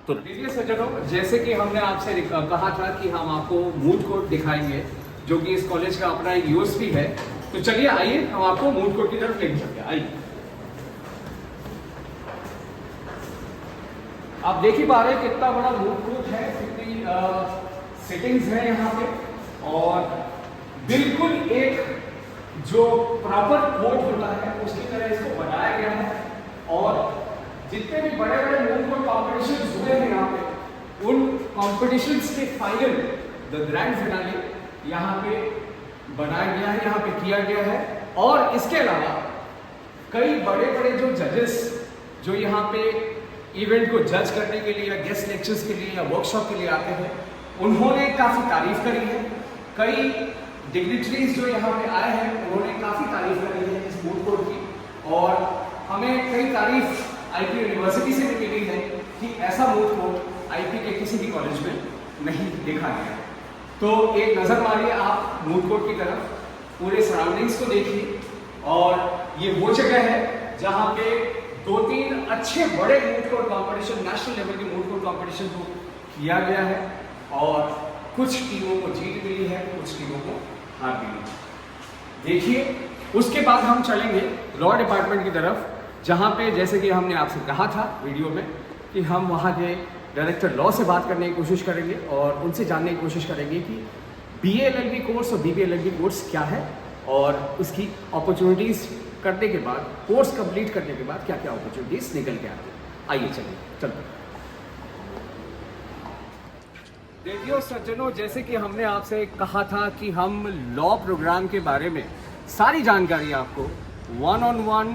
तो देखिए सज्जनों, जैसे कि हमने आपसे कहा था कि हम आपको मूड कोर्ट दिखाएंगे, जो कि इस कॉलेज का अपना एक USP है। तो चलिए आइए, हम आपको मूड कोर्ट की तरफ लेके चलते हैं। आइए, आप देख ही पा रहे हैं कितना बड़ा मूड कोर्ट है, कितनी सिटिंग्स है यहाँ पे, और बिल्कुल एक जो प्रॉपर कोर्ट होता है उसकी तरह इसको बनाया गया है। और जितने भी बड़े बड़े मूड कोर्ट कॉम्पिटिशन्स हुए हैं यहाँ पे, उन कॉम्पिटिशन्स के फाइनल, द ग्रैंड फिनाले यहाँ पे बनाया गया है, यहाँ पे किया गया है। और इसके अलावा कई बड़े बड़े जो जजेस जो यहाँ पे इवेंट को जज करने के लिए, या गेस्ट लेक्चर्स के लिए, या वर्कशॉप के लिए आते हैं, उन्होंने काफ़ी तारीफ करी है। कई डिग्निटरीज जो यहाँ पे आए हैं उन्होंने काफ़ी तारीफ करी है इस मूड कोर्ट की, और हमें कई तारीफ IP यूनिवर्सिटी से भी मिली है कि ऐसा मूड कोर्ट IP के किसी भी कॉलेज में नहीं देखा गया। तो एक नज़र मारिए आप मूड कोर्ट की तरफ, पूरे सराउंडिंग्स को देखिए, और ये वो जगह है जहाँ पे 2-3 अच्छे बड़े moot court competition, national level के मूड कोर्ट कॉम्पिटिशन को किया गया है, और कुछ टीमों को जीत मिली है, कुछ टीमों को हार मिली है। देखिए, उसके बाद हम चलेंगे लॉ डिपार्टमेंट की तरफ, जहाँ पे जैसे कि हमने आपसे कहा था वीडियो में कि हम वहाँ के डायरेक्टर लॉ से बात करने की कोशिश करेंगे और उनसे जानने की कोशिश करेंगे कि BA LLB कोर्स और BBA LLB कोर्स क्या है, और उसकी अपॉर्चुनिटीज़ करने के बाद, कोर्स कंप्लीट करने के बाद क्या क्या अपॉर्चुनिटीज़ निकल के आती है। आइए चलिए चलते। देखिए सज्जनों, जैसे कि हमने आपसे कहा था कि हम लॉ प्रोग्राम के बारे में सारी जानकारी आपको 1-on-1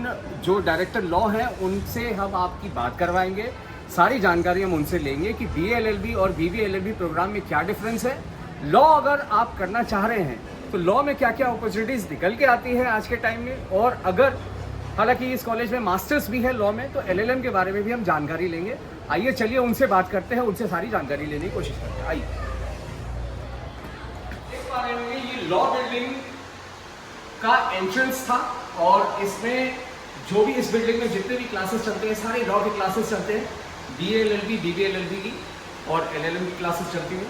जो डायरेक्टर लॉ है उनसे हम आपकी बात करवाएंगे। सारी जानकारी हम उनसे लेंगे कि BA LLB और BBA LLB प्रोग्राम में क्या डिफरेंस है। लॉ अगर आप करना चाह रहे हैं तो लॉ में क्या क्या अपॉर्चुनिटीज़ निकल के आती है आज के टाइम में, और अगर हालांकि इस कॉलेज में मास्टर्स भी है लॉ में, तो LLM के बारे में भी हम जानकारी लेंगे। आइए चलिए उनसे बात करते हैं, उनसे सारी जानकारी लेने की कोशिश करते हैं। आइए, देख पा रहे होंगे ये लॉ बिल्डिंग का एंट्रेंस था, और इसमें जो भी इस बिल्डिंग में जितने भी क्लासेस चलते हैं, सारे लॉ के क्लासेस चलते हैं। BA LLB, BBA LLB की और LLM की क्लासेस चलती हैं।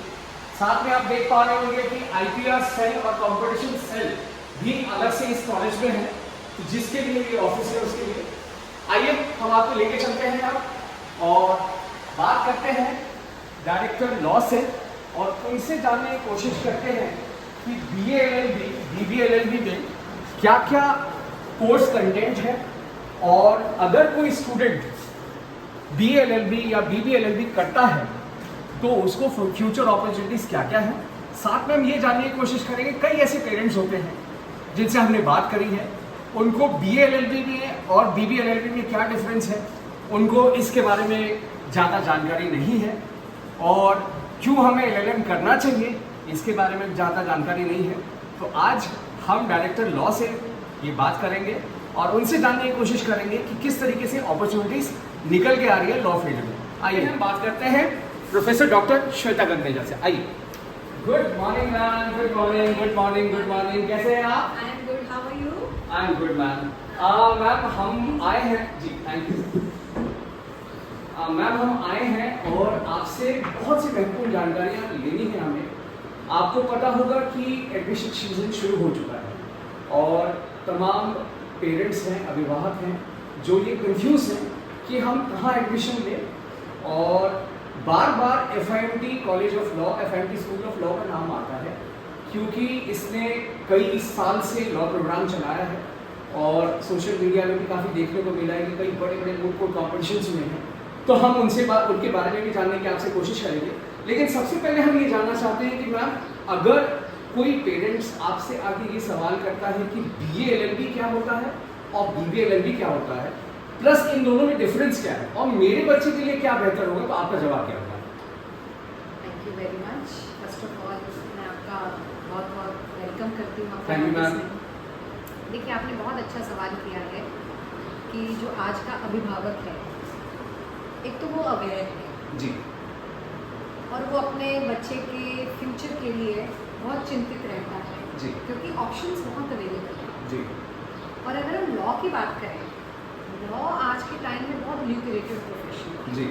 साथ में आप देख पा रहे होंगे कि IPR सेल और कंपटीशन सेल भी अलग से इस कॉलेज में है, तो जिसके लिए ये ऑफिस है उसके लिए। आइए हम आपको लेके चलते हैं अब और बात करते हैं डायरेक्टर लॉ से, और उनसे जानने की कोशिश करते हैं कि BA LLB, BBA LLB में क्या क्या कोर्स कंटेंट है, और अगर कोई स्टूडेंट BA-LLB या BB-LLB करता है तो उसको फ्यूचर अपॉर्चुनिटीज़ क्या क्या है। साथ में हम ये जानने की कोशिश करेंगे, कई ऐसे पेरेंट्स होते हैं जिनसे हमने बात करी है, उनको BA-LLB में और BB-LLB में क्या डिफरेंस है, उनको इसके बारे में ज़्यादा जानकारी नहीं है, और क्यों हमें LLM करना चाहिए इसके बारे में ज़्यादा जानकारी नहीं है। तो आज हम डायरेक्टर लॉ से ये बात करेंगे और उनसे जानने की कोशिश करेंगे कि किस तरीके से अपॉर्चुनिटीज़ निकल के आ रही है लॉ फील्ड में। आइए हम बात करते हैं प्रोफेसर डॉक्टर श्वेता गंगनेजा से। आइए। Good morning ma'am. Good morning, good morning, good morning. कैसे हैं आप? I am good, how are you? I am good ma'am. Ma'am हम आए हैं जी, थैंक यू मैम, हम आए हैं और आपसे बहुत सी महत्वपूर्ण जानकारियाँ लेनी है हमें। आपको पता होगा कि एडमिशन सीजन शुरू हो चुका है और तमाम पेरेंट्स हैं, अभिभावक हैं जो ये कंफ्यूज हैं कि हम कहाँ एडमिशन लें, और बार बार FIMT college of law, FIMT school of law का नाम आता है क्योंकि इसने कई साल से लॉ प्रोग्राम चलाया है और सोशल मीडिया में भी काफ़ी देखने को मिला है कि कई बड़े बड़े मूड कोर्ट कॉम्पिटिशन्स हुए हैं। तो हम उनके बारे में भी जानने की आपसे कोशिश करेंगे। लेकिन सबसे पहले हम ये जानना चाहते हैं कि मैम, अगर कोई पेरेंट्स आपसे आके ये सवाल करता है कि BA-LLB क्या होता है और BB-LLB क्या होता है, प्लस इन दोनों में डिफरेंस क्या है और मेरे बच्चे के लिए क्या बेहतर होगा, तो आपका जवाब क्या होगा? Thank you very much. First of all मैं आपका बहुत बहुत वेलकम करती हूँ। Thank you ma'am. देखिए, आपने बहुत अच्छा सवाल किया है कि जो आज का अभिभावक है, एक तो वो अवेयर है जी, और वो अपने बच्चे के फ्यूचर के लिए बहुत चिंतित रहता है जी, क्योंकि ऑप्शंस बहुत अवेलेबल हैं। जी, और अगर हम लॉ की बात करें, लॉ आज के टाइम में बहुत ल्यूक्रेटिव प्रोफेशन है। जी,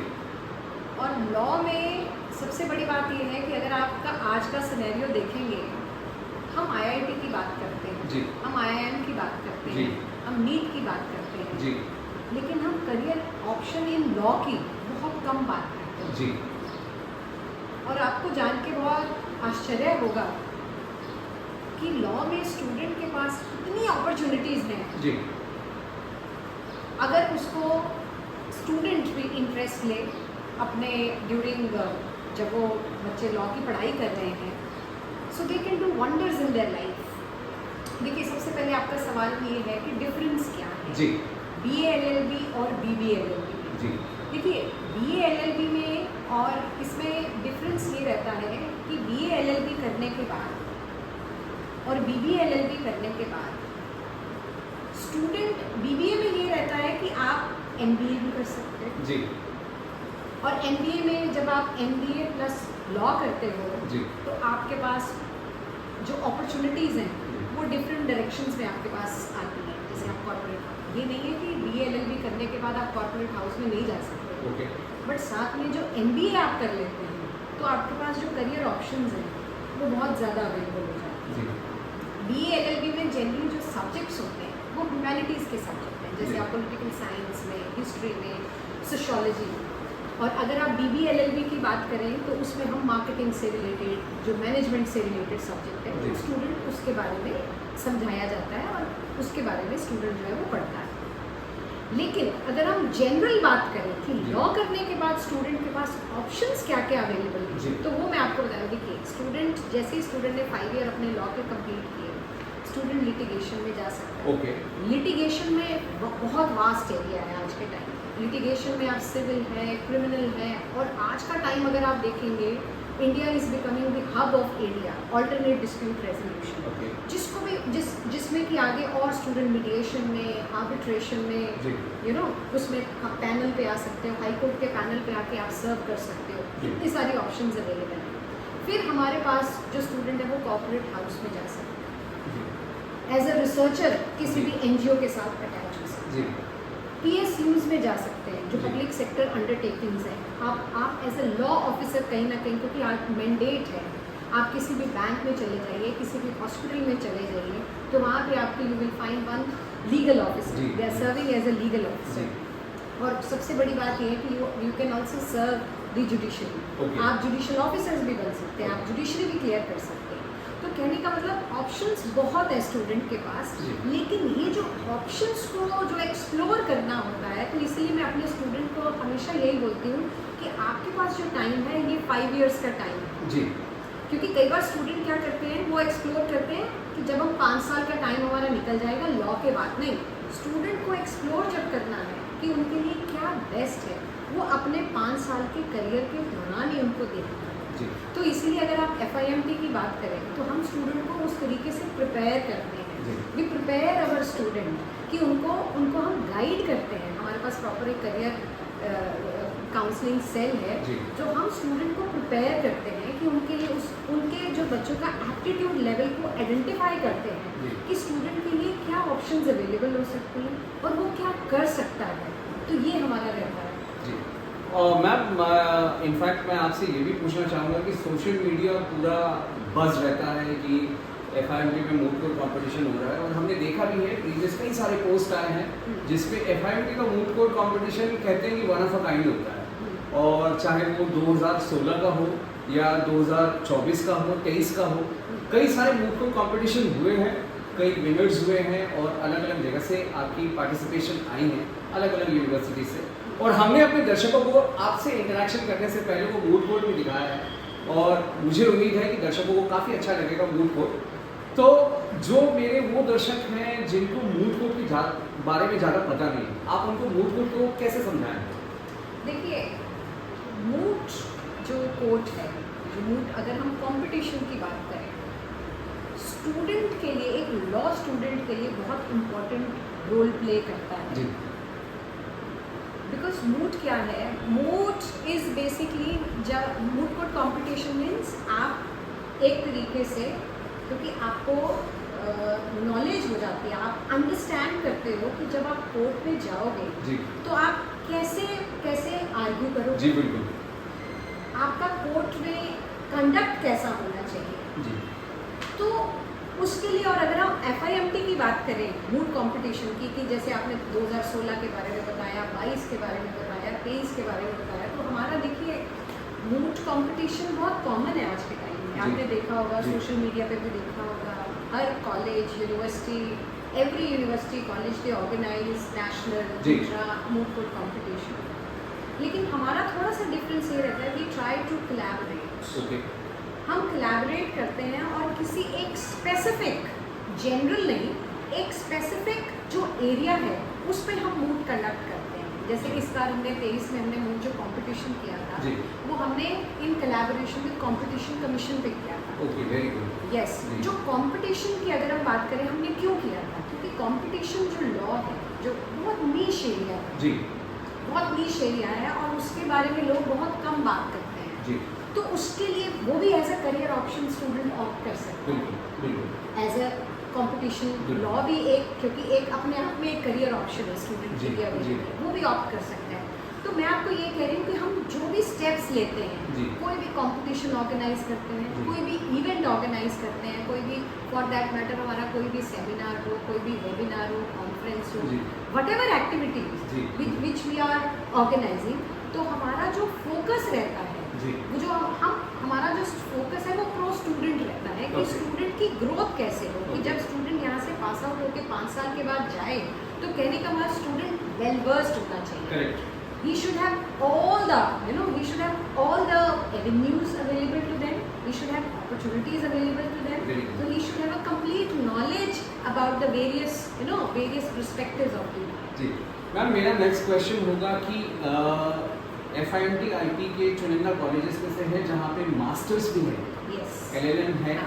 और लॉ में सबसे बड़ी बात ये है कि अगर आपका आज का सिनेरियो देखेंगे, हम IIT की बात करते हैं, जी, हम IIM की बात करते जी, हैं, हम नीट की बात करते हैं, जी, लेकिन हम करियर ऑप्शन इन लॉ की बहुत कम बात करते हैं। जी, और आपको जान के बहुत आश्चर्य होगा कि लॉ में स्टूडेंट के पास इतनी अपॉर्चुनिटीज़ हैं, जी, अगर उसको स्टूडेंट भी इंटरेस्ट ले अपने ड्यूरिंग जब वो बच्चे लॉ की पढ़ाई कर रहे हैं, so they can do wonders in their life. देखिए, सबसे पहले आपका सवाल ये है कि डिफरेंस क्या है जी, BA-LLB और BB-LLB में। जी, देखिए, BA-LLB में और इसमें डिफरेंस ये रहता है कि BA-LLB करने के बाद और BB-LLB करने के बाद स्टूडेंट BBA में ये रहता है कि आप MBA भी कर सकते हैं, जी, और MBA में जब आप MBA प्लस लॉ करते हो जी, तो आपके पास जो अपॉर्चुनिटीज़ हैं वो डिफरेंट डायरेक्शंस में आपके पास आती हैं। जैसे आप कॉर्पोरेट, ये नहीं है कि BA-LLB करने के बाद आप कॉर्पोरेट हाउस में नहीं जा सकते, ओके, बट साथ में जो MBA आप कर लेते हैं तो आपके पास जो करियर ऑप्शंस हैं वो बहुत ज़्यादा अवेलेबल हो जाते हैं। जी, BA-LLB में जनरली जो सब्जेक्ट्स होते हैं वो ह्यूमैनिटीज़ के सब्जेक्ट हैं, जैसे जी। आप पॉलिटिकल साइंस में, हिस्ट्री में, सोशियोलॉजी। और अगर आप BB-LLB की बात करें तो उसमें हम मार्केटिंग से रिलेटेड, जो मैनेजमेंट से रिलेटेड सब्जेक्ट है, जी। तो स्टूडेंट उसके बारे में समझाया जाता है और उसके बारे में स्टूडेंट जो है वो पढ़ता है। लेकिन अगर हम जनरल बात करें कि जी। लॉ करने के बाद स्टूडेंट के पास ऑप्शंस क्या क्या अवेलेबल जी। हैं, तो वो मैं आपको बता दूँ कि स्टूडेंट, जैसे ही स्टूडेंट ने 5 ईयर अपने लॉ के कंप्लीट किए, स्टूडेंट लिटिगेशन में जा सकता है। ओके, लिटिगेशन में बहुत वास्ट एरिया है आज के टाइम। लिटिगेशन में आप सिविल है, क्रिमिनल है, और आज का टाइम अगर आप देखेंगे, India is becoming the hub of area alternate dispute resolution, okay, जिसको भी जिसमें कि आगे और स्टूडेंट मीडिएशन में, आर्बिट्रेशन में, जी, यू नो, उसमें आप पैनल पे आ सकते हो, हाई कोर्ट के पैनल पे आके आप सर्व कर सकते हो। जी। इतनी सारी ऑप्शंस अवेलेबल हैं। फिर हमारे पास जो स्टूडेंट है वो कॉर्पोरेट हाउस में जा सकते जी, हैं, एज अ रिसर्चर किसी जी। भी NGO के साथ अटैच हो सकते जी, हैं, PSUs में जा सकते हैं, जो जी। पब्लिक सेक्टर अंडरटेकिंग्स हैं। आप एज अ लॉ ऑफिसर कहीं ना कहीं, क्योंकि आज मैंडेट है, आप किसी भी बैंक में चले जाइए, किसी भी हॉस्पिटल में चले जाइए, तो वहाँ पे आपके you will find one legal officer, जी। They are serving as a legal जी, ऑफिसर। और सबसे बड़ी बात ये है कि you can also serve the judiciary. Okay. आप जुडिशल ऑफिसर्स भी बन सकते हैं, आप जुडिशरी भी क्लियर कर सकते हैं। तो कहने का मतलब ऑप्शंस बहुत है स्टूडेंट के पास, लेकिन ये जो ऑप्शंस को जो एक्सप्लोर करना होता है, तो इसलिए मैं अपने स्टूडेंट को हमेशा यही बोलती हूँ कि आपके पास जो टाइम है ये 5 इयर्स का टाइम है जी। क्योंकि कई बार स्टूडेंट क्या करते हैं, वो एक्सप्लोर करते हैं कि जब हम 5 साल का टाइम हमारा निकल जाएगा लॉ के बाद। नहीं, स्टूडेंट को एक्सप्लोर जब करना है कि उनके लिए क्या बेस्ट है, वो अपने 5 साल के करियर के दौरान ही उनको देखना है। तो इसीलिए अगर आप FIMT की बात करें तो हम स्टूडेंट को उस तरीके से प्रिपेयर करते हैं, वी प्रिपेयर अवर स्टूडेंट कि उनको हम गाइड करते हैं। हमारे पास प्रॉपर एक करियर काउंसलिंग सेल है जो हम स्टूडेंट को प्रिपेयर करते हैं कि उनके लिए उनके जो बच्चों का एप्टीट्यूड लेवल को आइडेंटिफाई करते हैं कि स्टूडेंट के लिए क्या ऑप्शंस अवेलेबल हो सकते हैं और वो क्या कर सकता है। तो ये हमारा रहता है जी। और मैम इनफैक्ट मैं आपसे ये भी पूछना चाहूँगा कि सोशल मीडिया पूरा बज़ रहता है कि FIMT में मूड कोर्ट कॉम्पिटिशन हो रहा है, और हमने देखा भी है प्रीवियस कई सारे पोस्ट आए हैं जिसमें FIMT का मूड कोर्ट कॉम्पिटिशन कहते हैं कि वन ऑफ अ काइंड होता है, और चाहे वो 2016 का हो या 2024 का हो, 23 का हो, कई सारे मूड कोर्ट कॉम्पिटिशन हुए हैं, कई विनर्स हुए हैं और अलग अलग जगह से आपकी पार्टिसिपेशन आई है, अलग अलग यूनिवर्सिटी से। और हमने अपने दर्शकों को आपसे इंटरेक्शन करने से पहले वो मूड कोर्ट भी दिखाया है और मुझे उम्मीद है कि दर्शकों को काफ़ी अच्छा लगेगा मूड कोर्ट। तो जो मेरे वो दर्शक हैं जिनको मूड कोर्ट के बारे में ज़्यादा पता नहीं, आप उनको मूड कोर्ट को कैसे समझाएंगे? देखिए, मूड जो कोर्ट है, जो मूड अगर हम कंपटीशन की बात करें, स्टूडेंट के लिए, एक लॉ स्टूडेंट के लिए बहुत इम्पोर्टेंट रोल प्ले करता है। बिकॉज मूड क्या है, मूड इज़ बेसिकली, जब मूड कोर्ट कंपटीशन मीन्स आप एक तरीके से, क्योंकि आपको नॉलेज हो जाती है, आप अंडरस्टैंड करते हो कि जब आप कोर्ट में जाओगे तो आप कैसे आर्ग्यू करोगे, जी बिल्कुल, आपका कोर्ट में कंडक्ट कैसा होना चाहिए जी। तो उसके लिए, और अगर हम FIMT की बात करें मूड कंपटीशन की, कि जैसे आपने 2016 के बारे में बताया, 22 के बारे में बताया, 23 के बारे में बताया, तो हमारा देखिए मूड कंपटीशन बहुत कॉमन है आज के टाइम में। आपने देखा होगा, सोशल मीडिया पे भी देखा होगा, हर college, university, every university college they organise national intra moot court competition. लेकिन हमारा थोड़ा सा डिफरेंस ये रहता है, वी ट्राई टू कोलैबोरेट। हम कोलैबोरेट करते हैं और किसी एक स्पेसिफिक, जनरल नहीं, एक स्पेसिफिक जो एरिया है उस पर हम मूड कंडक्ट करते हैं। जैसे इस बार हमने 23 में हमने मूड जो कंपटीशन किया था वो हमने in collaboration with competition commission पे किया था। Okay, very good. यस, जो कंपटीशन की अगर हम बात करें, हमने क्यों किया था, क्योंकि कंपटीशन जो लॉ है, जो बहुत नीश एरिया है जी, बहुत नीश एरिया है और उसके बारे में लोग बहुत कम बात करते हैं जी, तो उसके लिए वो भी as a career option student opt कर सकते हैं। बिल्कुल बिल्कुल। एज अ कंपटीशन लॉ भी एक, क्योंकि एक अपने आप में एक करियर ऑप्शन है स्टूडेंट के लिए अवेलेबल, वो भी ऑप्ट कर सकते हैं। तो मैं आपको ये कह रही हूँ कि हम जो भी स्टेप्स लेते हैं, कोई भी कंपटीशन ऑर्गेनाइज करते हैं, कोई भी इवेंट ऑर्गेनाइज करते हैं, कोई भी फॉर दैट मैटर हमारा कोई भी सेमिनार हो, कोई भी वेबिनार हो, कॉन्फ्रेंस हो, whatever activities which we are organizing, तो हमारा जो फोकस रहता है, वो जो हमारा जो फोकस है वो प्रो स्टूडेंट रहता है कि स्टूडेंट की ग्रोथ कैसे हो, कि जब स्टूडेंट यहाँ से पास आउट होकर 5 साल के बाद जाए तो कहने का हमारा स्टूडेंट वेल वर्स्ड होना चाहिए। He should have all the, he should have all the avenues available to them. He should have opportunities available to them. So he should have a complete knowledge about the various, various perspectives of it. जी ma'am, मेरा next question होगा कि FIMT IP के चुनिंदा colleges में से है जहाँ पे मास्टर्स भी है, Yes. LLM है,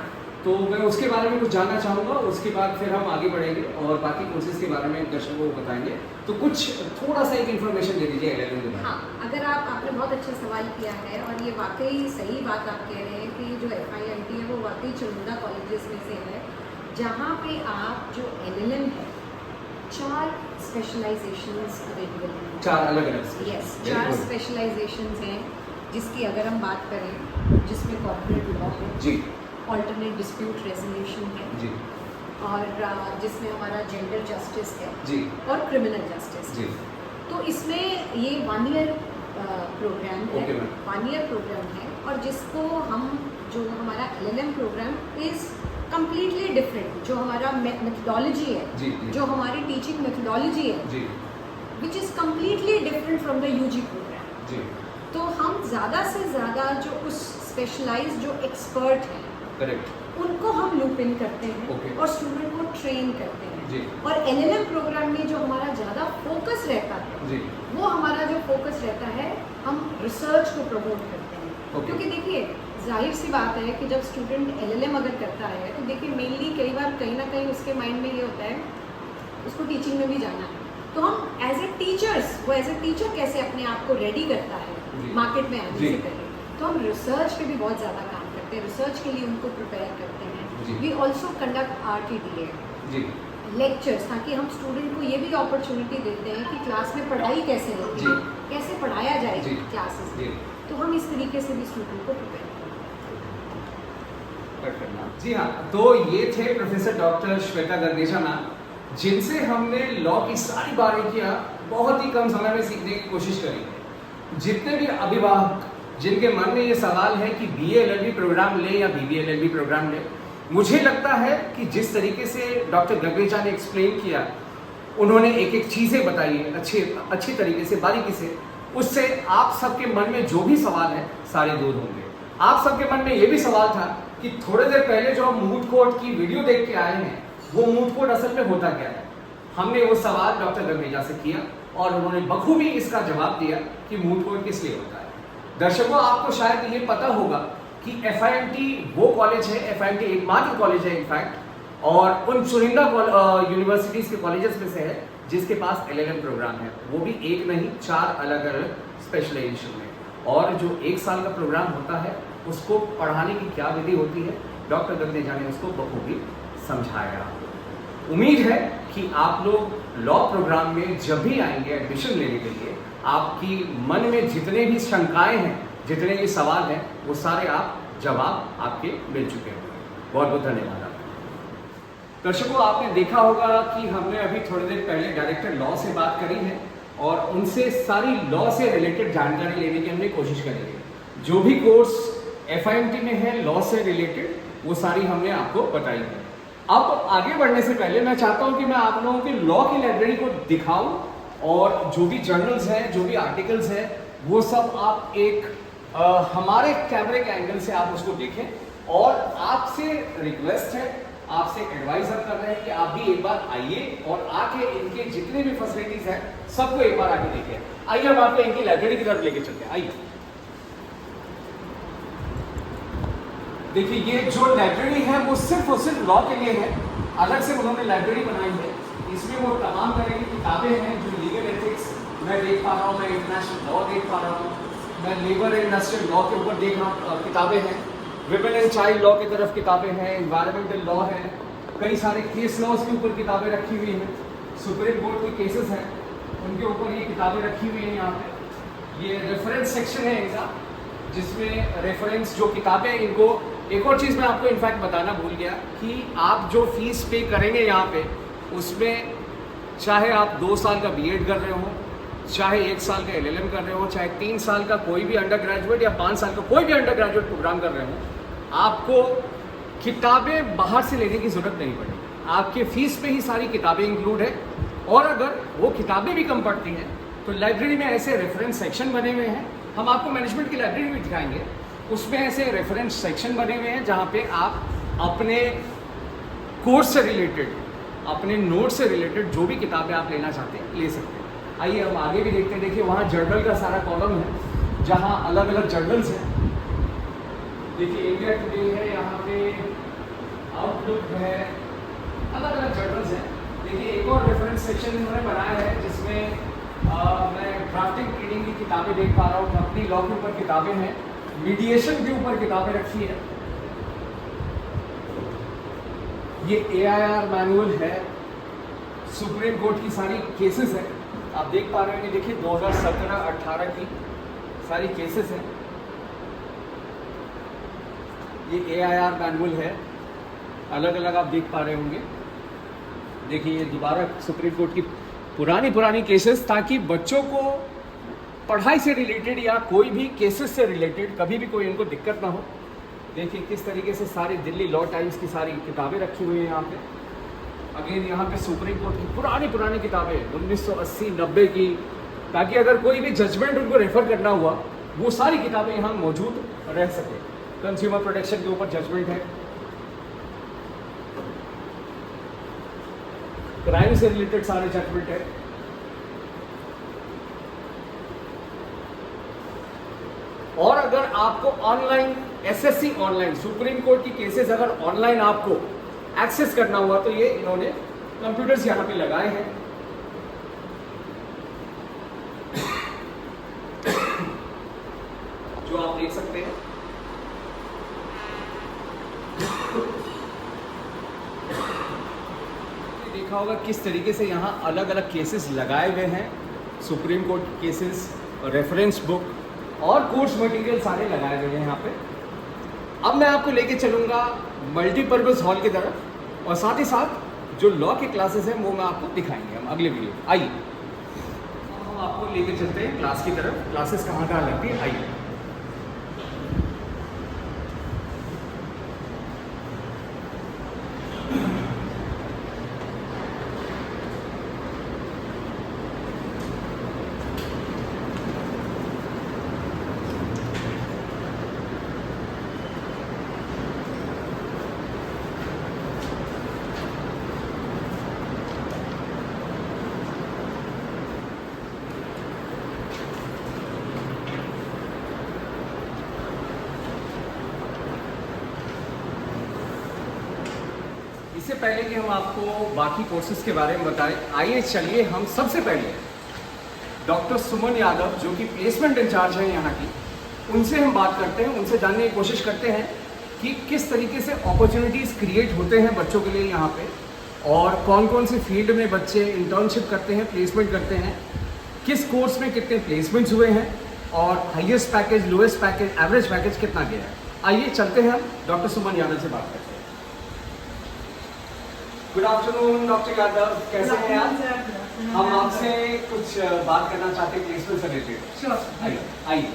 तो मैं उसके बारे में कुछ जानना चाहूँगा। उसके बाद फिर हम आगे बढ़ेंगे और बाकी कोर्सेज के बारे में दर्शकों को बताएंगे। तो कुछ थोड़ा सा एक इन्फॉर्मेशन दे दीजिए LLM के बारे में। हाँ, अगर आपने बहुत अच्छा सवाल किया है और ये वाकई सही बात आप कह रहे हैं कि जो FIMT है वो वाकई चुनिंदा कॉलेजेस में से है जहाँ पे आप जो LLM है, 4 स्पेशलाइजेशंस अवेलेबल हैं। 4 अलग-अलग? यस, 4 स्पेशलाइजेशंस हैं, जिसकी अगर हम बात करें, जिसमें कॉर्पोरेट लॉ है जी, ऑल्टरनेट डिस्प्यूट रेजोल्यूशन है जी, और जिसमें हमारा जेंडर जस्टिस है जी, और क्रिमिनल जस्टिस जी। तो इसमें ये 1 ईयर प्रोग्राम है, Okay, ma'am. 1 ईयर प्रोग्राम है और जिसको हम, जो हमारा LLM प्रोग्राम इज डिफरेंट जो हमारा मेथडोलॉजी है, जी, जो हमारी टीचिंग मेथडोलॉजी है, जी which is completely different from the UG programme. जी तो हम ज़्यादा से ज़्यादा जो उस स्पेशलाइज्ड जो एक्सपर्ट हैं करेक्ट उनको हम लूप इन करते हैं Okay. और स्टूडेंट को ट्रेन करते हैं। जी और एलएलएम प्रोग्राम में जो हमारा ज़्यादा फोकस रहता है जी वो हमारा जो फोकस रहता है हम रिसर्च को प्रमोट करते हैं। Okay. क्योंकि देखिए जाहिर सी बात है कि जब स्टूडेंट एलएलएम अगर करता है तो देखिए मेनली कई बार कहीं ना कहीं उसके माइंड में ये होता है उसको टीचिंग में भी जाना है। तो हम एज ए टीचर्स वो एज ए टीचर कैसे अपने आप को रेडी करता है जी। मार्केट में आने जी। से पहले, तो हम रिसर्च पे भी बहुत ज़्यादा काम करते हैं, रिसर्च के लिए उनको प्रिपेयर करते जी। हैं। वी ऑल्सो कंडक्ट RTDA जी लेक्चर्स ताकि हम स्टूडेंट को ये भी अपॉर्चुनिटी देते हैं कि क्लास में पढ़ाई कैसे होती है, जी। कैसे पढ़ाया जाए जी। क्लासेस जी में। तो हम इस तरीके से भी स्टूडेंट को प्रिपेयर करते हैं। जी हाँ, तो ये थे प्रोफेसर डॉक्टर श्वेता गंदेजा मैम, जिनसे हमने लॉ की सारी बारीकियां बहुत ही कम समय में सीखने की कोशिश करी है। जितने भी अभिभावक जिनके मन में ये सवाल है कि BA LLB प्रोग्राम ले या BBA LLB प्रोग्राम ले, मुझे लगता है कि जिस तरीके से डॉक्टर गंदेजा ने एक्सप्लेन किया, उन्होंने एक एक चीज़ें बताई अच्छी तरीके से बारीकी से, उससे आप सबके मन में जो भी सवाल है सारे दूर होंगे। आप सबके मन में ये भी सवाल था कि थोड़ी देर पहले जो हम मूड कोर्ट की वीडियो देख के आए हैं वो मूड कोर्ट असल में होता क्या है। हमने वो सवाल डॉक्टर गंदेजा से किया और उन्होंने बखूबी इसका जवाब दिया कि मूड कोर्ट किस लिए होता है। दर्शकों, आपको शायद ये पता होगा कि FIMT वो कॉलेज है, FIMT एकमात्र कॉलेज है इनफैक्ट, और उन चुनिंदा यूनिवर्सिटीज़ के कॉलेजेस में से है जिसके पास LLM प्रोग्राम है, वो भी एक नहीं 4 अलग अलग स्पेशलाइजेशन में। और जो 1 साल का प्रोग्राम होता है उसको पढ़ाने की क्या विधि होती है, डॉक्टर गंदेजा ने उसको बखूबी समझाया। उम्मीद है कि आप लोग लॉ प्रोग्राम में जब भी आएंगे एडमिशन लेने के लिए, आपकी मन में जितने भी शंकाएं हैं, जितने भी सवाल हैं, वो सारे जवाब आपके मिल चुके होंगे। बहुत बहुत धन्यवाद आपका। दर्शकों, आपने देखा होगा कि हमने अभी थोड़ी देर पहले डायरेक्टर लॉ से बात करी है और उनसे सारी लॉ से रिलेटेड जानकारी लेने की हमने कोशिश करी है। जो भी कोर्स FIMT में है लॉ से रिलेटेड, वो सारी हमने आपको बताई है। अब आगे बढ़ने से पहले मैं चाहता हूं कि मैं आप लोगों की लॉ की लाइब्रेरी को दिखाऊं और जो भी जर्नल्स हैं, जो भी आर्टिकल्स हैं, वो सब आप एक हमारे कैमरे के एंगल से आप उसको देखें। और आपसे रिक्वेस्ट है, आपसे एडवाइजर कर रहे हैं कि आप भी एक बार आइए और आके इनके जितने भी फैसिलिटीज हैं सबको एक बार आके देखें। आइए हम आपको इनकी लाइब्रेरी की तरफ लेके चलते हैं। आइए देखिए, ये जो लाइब्रेरी है वो सिर्फ और सिर्फ लॉ के लिए है। अलग से उन्होंने लाइब्रेरी बनाई है। इसमें वो तमाम तरह की किताबें हैं जो लीगल एथिक्स मैं देख पा रहा हूँ, मैं इंटरनेशनल लॉ देख पा रहा हूँ, मैं लेबर एंड इंडस्ट्रियल लॉ के ऊपर देख रहा हूँ किताबें हैं, विमेन एंड चाइल्ड लॉ की तरफ किताबें हैं, इन्वायरमेंटल लॉ है, कई सारे केस लॉज के ऊपर किताबें रखी हुई हैं, सुप्रीम कोर्ट के केसेस हैं उनके ऊपर ये किताबें रखी हुई हैं। यहाँ पे ये रेफरेंस सेक्शन है इनका, जिसमें रेफरेंस जो किताबें इनको। एक और चीज़ मैं आपको इनफैक्ट बताना भूल गया कि आप जो फीस पे करेंगे यहाँ पे, उसमें चाहे आप 2 साल का B.Ed कर रहे हो, चाहे 1 साल का LLM कर रहे हो, चाहे 3 साल का कोई भी अंडर ग्रेजुएट या 5 साल का कोई भी अंडर ग्रेजुएट प्रोग्राम कर रहे हो, आपको किताबें बाहर से लेने की ज़रूरत नहीं पड़ेगी। आपके फीस पे ही सारी किताबें इंक्लूड है। और अगर वो किताबें भी कम पड़ती हैं तो लाइब्रेरी में ऐसे रेफरेंस सेक्शन बने हुए हैं, हम आपको मैनेजमेंट की लाइब्रेरी भी दिखाएंगे, उसमें ऐसे रेफरेंस सेक्शन बने हुए हैं जहाँ पे आप अपने कोर्स से रिलेटेड, अपने नोट से रिलेटेड जो भी किताबें आप लेना चाहते हैं ले सकते हैं। आइए हम आगे भी देखते हैं। देखिए, वहाँ जर्नल का सारा कॉलम है जहाँ अलग अलग जर्नल्स हैं। देखिए, इंडिया टुडे है, यहाँ पे आउटलुक है, अलग अलग जर्नल्स हैं। देखिए, एक और रेफरेंस सेक्शन इन्होंने बनाया है जिसमें मैं ड्राफ्टिंग ट्रेनिंग की किताबें देख पा रहा हूँ, कंपनी लॉ के ऊपर किताबें हैं, मीडिएशन के ऊपर किताबें रखी है। ये AIR मैनुअल है, सुप्रीम कोर्ट की सारी केसेस है, आप देख पा रहे हैं। देखिए 2017-18 की सारी केसेस हैं। ये AIR मैनुअल है, अलग अलग आप देख पा रहे होंगे। देखिए, ये दोबारा सुप्रीम कोर्ट की पुरानी केसेस, ताकि बच्चों को पढ़ाई से रिलेटेड या कोई भी केसेस से रिलेटेड कभी भी कोई इनको दिक्कत ना हो, देखिए किस तरीके से सारी दिल्ली लॉ टाइम्स की सारी किताबें रखी हुई हैं यहाँ पे। अगेन यहाँ पे सुप्रीम कोर्ट की पुरानी किताबें 1980-90 की, ताकि अगर कोई भी जजमेंट उनको रेफर करना हुआ वो सारी किताबें यहाँ मौजूद रह सके। कंज्यूमर प्रोटेक्शन के ऊपर जजमेंट है, क्राइम से रिलेटेड सारे जजमेंट है। और अगर आपको online SSC online supreme court की केसेस अगर ऑनलाइन आपको एक्सेस करना हुआ तो ये इन्होंने कंप्यूटर्स यहाँ पे लगाए हैं। जो आप देख सकते हैं। देखा होगा किस तरीके से यहाँ अलग अलग केसेस लगाए हुए हैं, supreme court cases, reference book और कोर्स मटेरियल सारे लगाए हुए हैं यहाँ पे। अब मैं आपको लेके चलूँगा मल्टीपर्पज़ हॉल की तरफ, और साथ ही साथ जो लॉ के क्लासेस हैं वो मैं आपको दिखाएंगे हम अगले वीडियो। आइए हम आपको लेके चलते हैं क्लास की तरफ। क्लासेस कहाँ कहाँ लगती है, आइए। इससे पहले कि हम आपको बाकी कोर्सेज के बारे में बताएं, आइए चलिए हम सबसे पहले डॉक्टर सुमन यादव जो कि प्लेसमेंट इंचार्ज हैं यहाँ की, उनसे हम बात करते हैं, उनसे जानने की कोशिश करते हैं कि किस तरीके से अपॉर्चुनिटीज़ क्रिएट होते हैं बच्चों के लिए यहाँ पे, और कौन कौन से फील्ड में बच्चे इंटर्नशिप करते हैं, प्लेसमेंट करते हैं, किस कोर्स में कितने प्लेसमेंट्स हुए हैं, और highest package, lowest package, average package कितना गया है। आइए चलते हैं हम डॉक्टर सुमन यादव से बात करते हैं। गुड आफ्टरनून डॉक्टर यादव, कैसे हैं आप? हम आपसे कुछ बात करना चाहते हैं प्लेसमेंट से रिलेटेड। आइए आइए।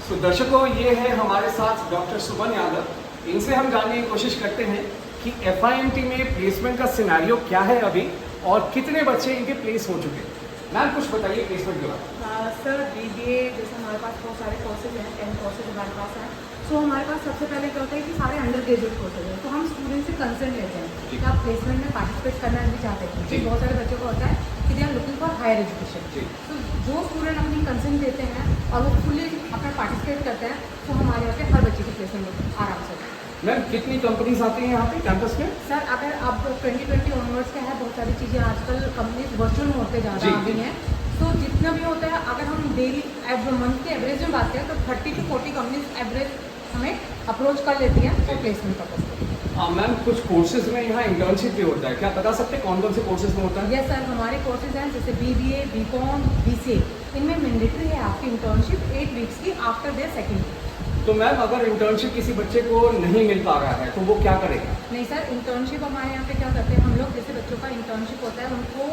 तो दर्शकों, ये है हमारे साथ डॉक्टर सुमन यादव। इनसे हम जानने की कोशिश करते हैं कि FIMT में प्लेसमेंट का सिनेरियो क्या है अभी, और कितने बच्चे इनके प्लेस हो चुके हैं। मैम कुछ बताइए प्लेसमेंट के बारे में। सर BBA जैसे हमारे पास बहुत सारे कोर्सेज हैं, 10 कोर्सेज हमारे पास हैं। सो हमारे पास सबसे पहले क्या होता है कि सारे अंडर ग्रेजुएट कोर्सेज हैं, तो हम स्टूडेंट से कंसर्न लेते हैं कि आप प्लेसमेंट में पार्टिसिपेट करना भी चाहते हैं। तो बहुत सारे बच्चों को होता है कि they are looking for higher education. तो जो स्टूडेंट अपनी कंसर्न देते हैं और वो फुल्ली अपना पार्टिसिपेट करते हैं, तो हमारे यहाँ पे हर बच्चे की प्लेसमेंट आराम से। मैम कितनी कंपनीज आती हैं यहाँ पे कैंपस में? सर अगर आप 2020 ऑनवर्ड्स का है, बहुत सारी चीज़ें आजकल कंपनीज वर्चुअल होते ज़्यादा आ गई हैं। तो जितना भी होता है, अगर हम डेली मंथ के एवरेज में बात करें तो 30 to 40 कंपनीज एवरेज हमें अप्रोच कर लेती हैं तो प्लेसमेंट पर्पज से। मैम कुछ कोर्सेज में यहाँ इंटर्नशिप भी होता है, क्या बता सकते हैं कौन कौन से कोर्सेज में होता है? यस सर, हमारे कोर्सेज हैं जैसे BBA, BCom, BCA, इनमें मैंडेटरी है आपकी इंटर्नशिप 8 वीक्स की आफ्टर देयर सेकेंड। तो मैम अगर इंटर्नशिप किसी बच्चे को नहीं मिल पा रहा है तो वो क्या करेगा? नहीं सर, इंटर्नशिप हमारे यहाँ पे क्या करते हैं हम लोग, जैसे बच्चों का इंटर्नशिप होता है, उनको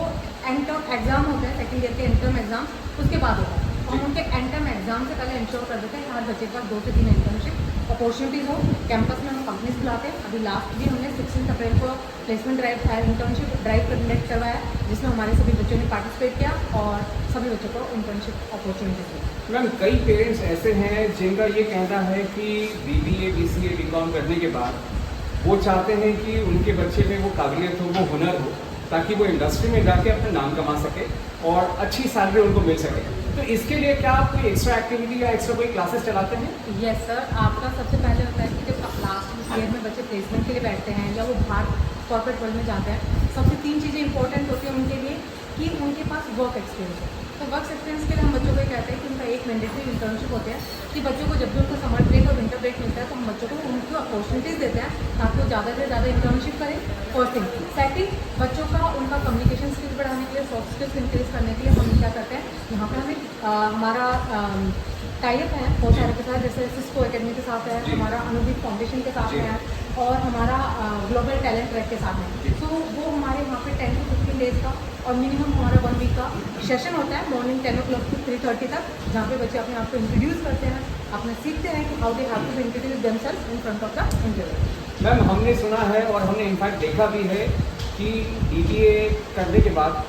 एंड टर्म एग्जाम होता है, सेकेंड ईयर के एंड टर्म एग्जाम उसके बाद होता है। हम उनके एंड टर्म एग्जाम से पहले इंश्योर कर देते हैं कि हर बच्चे के पास 2 से 3 इंटर्नशिप अपॉर्चुनिटीज़ हो। कैंपस में हम कंपनीज बुलाते हैं। अभी लास्ट भी हमने 16 अप्रैल को placement drive internship drive conduct करवाया, जिसमें हमारे सभी बच्चों ने पार्टिसिपेट किया और सभी बच्चों को इंटर्नशिप अपॉर्चुनिटीज़ दी। मैम कई पेरेंट्स ऐसे हैं जिनका ये कहना है कि BBA, BCA, BCom करने के बाद वो चाहते हैं कि उनके बच्चे में वो काबिलियत हो, वो हुनर हो, ताकि वो इंडस्ट्री में जाके अपना नाम कमा सके और अच्छी सैलरी उनको मिल सके। तो इसके लिए क्या आप कोई एक्स्ट्रा एक्टिविटी या एक्स्ट्रा कोई क्लासेस चलाते हैं? यस सर, आपका सबसे पहले होता है कि जब लास्ट ईयर में बच्चे प्लेसमेंट के लिए बैठते हैं या वो बाहर कॉर्पोरेट वर्ल्ड में जाते हैं, सबसे 3 चीज़ें इंपॉर्टेंट होती हैं उनके लिए कि उनके पास वर्क एक्सपीरियंस है। तो वर्क एक्सपीरियंस के लिए हम बच्चों को ये कहते हैं कि उनका एक मैंडेटरी इंटर्नशिप होते हैं कि बच्चों को जब भी उनको समर ब्रेक और विंटर ब्रेक मिलता है तो हम बच्चों को उनको अपॉर्चुनिटीज़ देते हैं ताकि वो ज़्यादा से ज़्यादा इंटर्नशिप करें। First thing. सेकंड, बच्चों का उनका कम्युनिकेशन स्किल्स बढ़ाने के लिए, सॉफ्ट स्किल्स इंक्रीज करने के लिए हम क्या करते हैं, यहाँ पर हमें हमारा टाइप है बहुत सारे के साथ, जैसे सिस्को एकेडमी के साथ है, हमारा अनुदीप फाउंडेशन के साथ है और हमारा ग्लोबल टैलेंट ट्रैक के साथ है। तो वो हमारे यहाँ पे 10 to 15 डेज का और मिनिमम हमारा 1 वीक का सेशन होता है मॉर्निंग 10 o'clock to 3:30 तक, जहाँ पे बच्चे अपने आप को इंट्रोड्यूस करते हैं, अपने सीखते हैं कि how they have to introduce themselves in front of the interview. Ma'am हमने सुना है और हमने इनफैक्ट देखा भी है कि BBA करने के बाद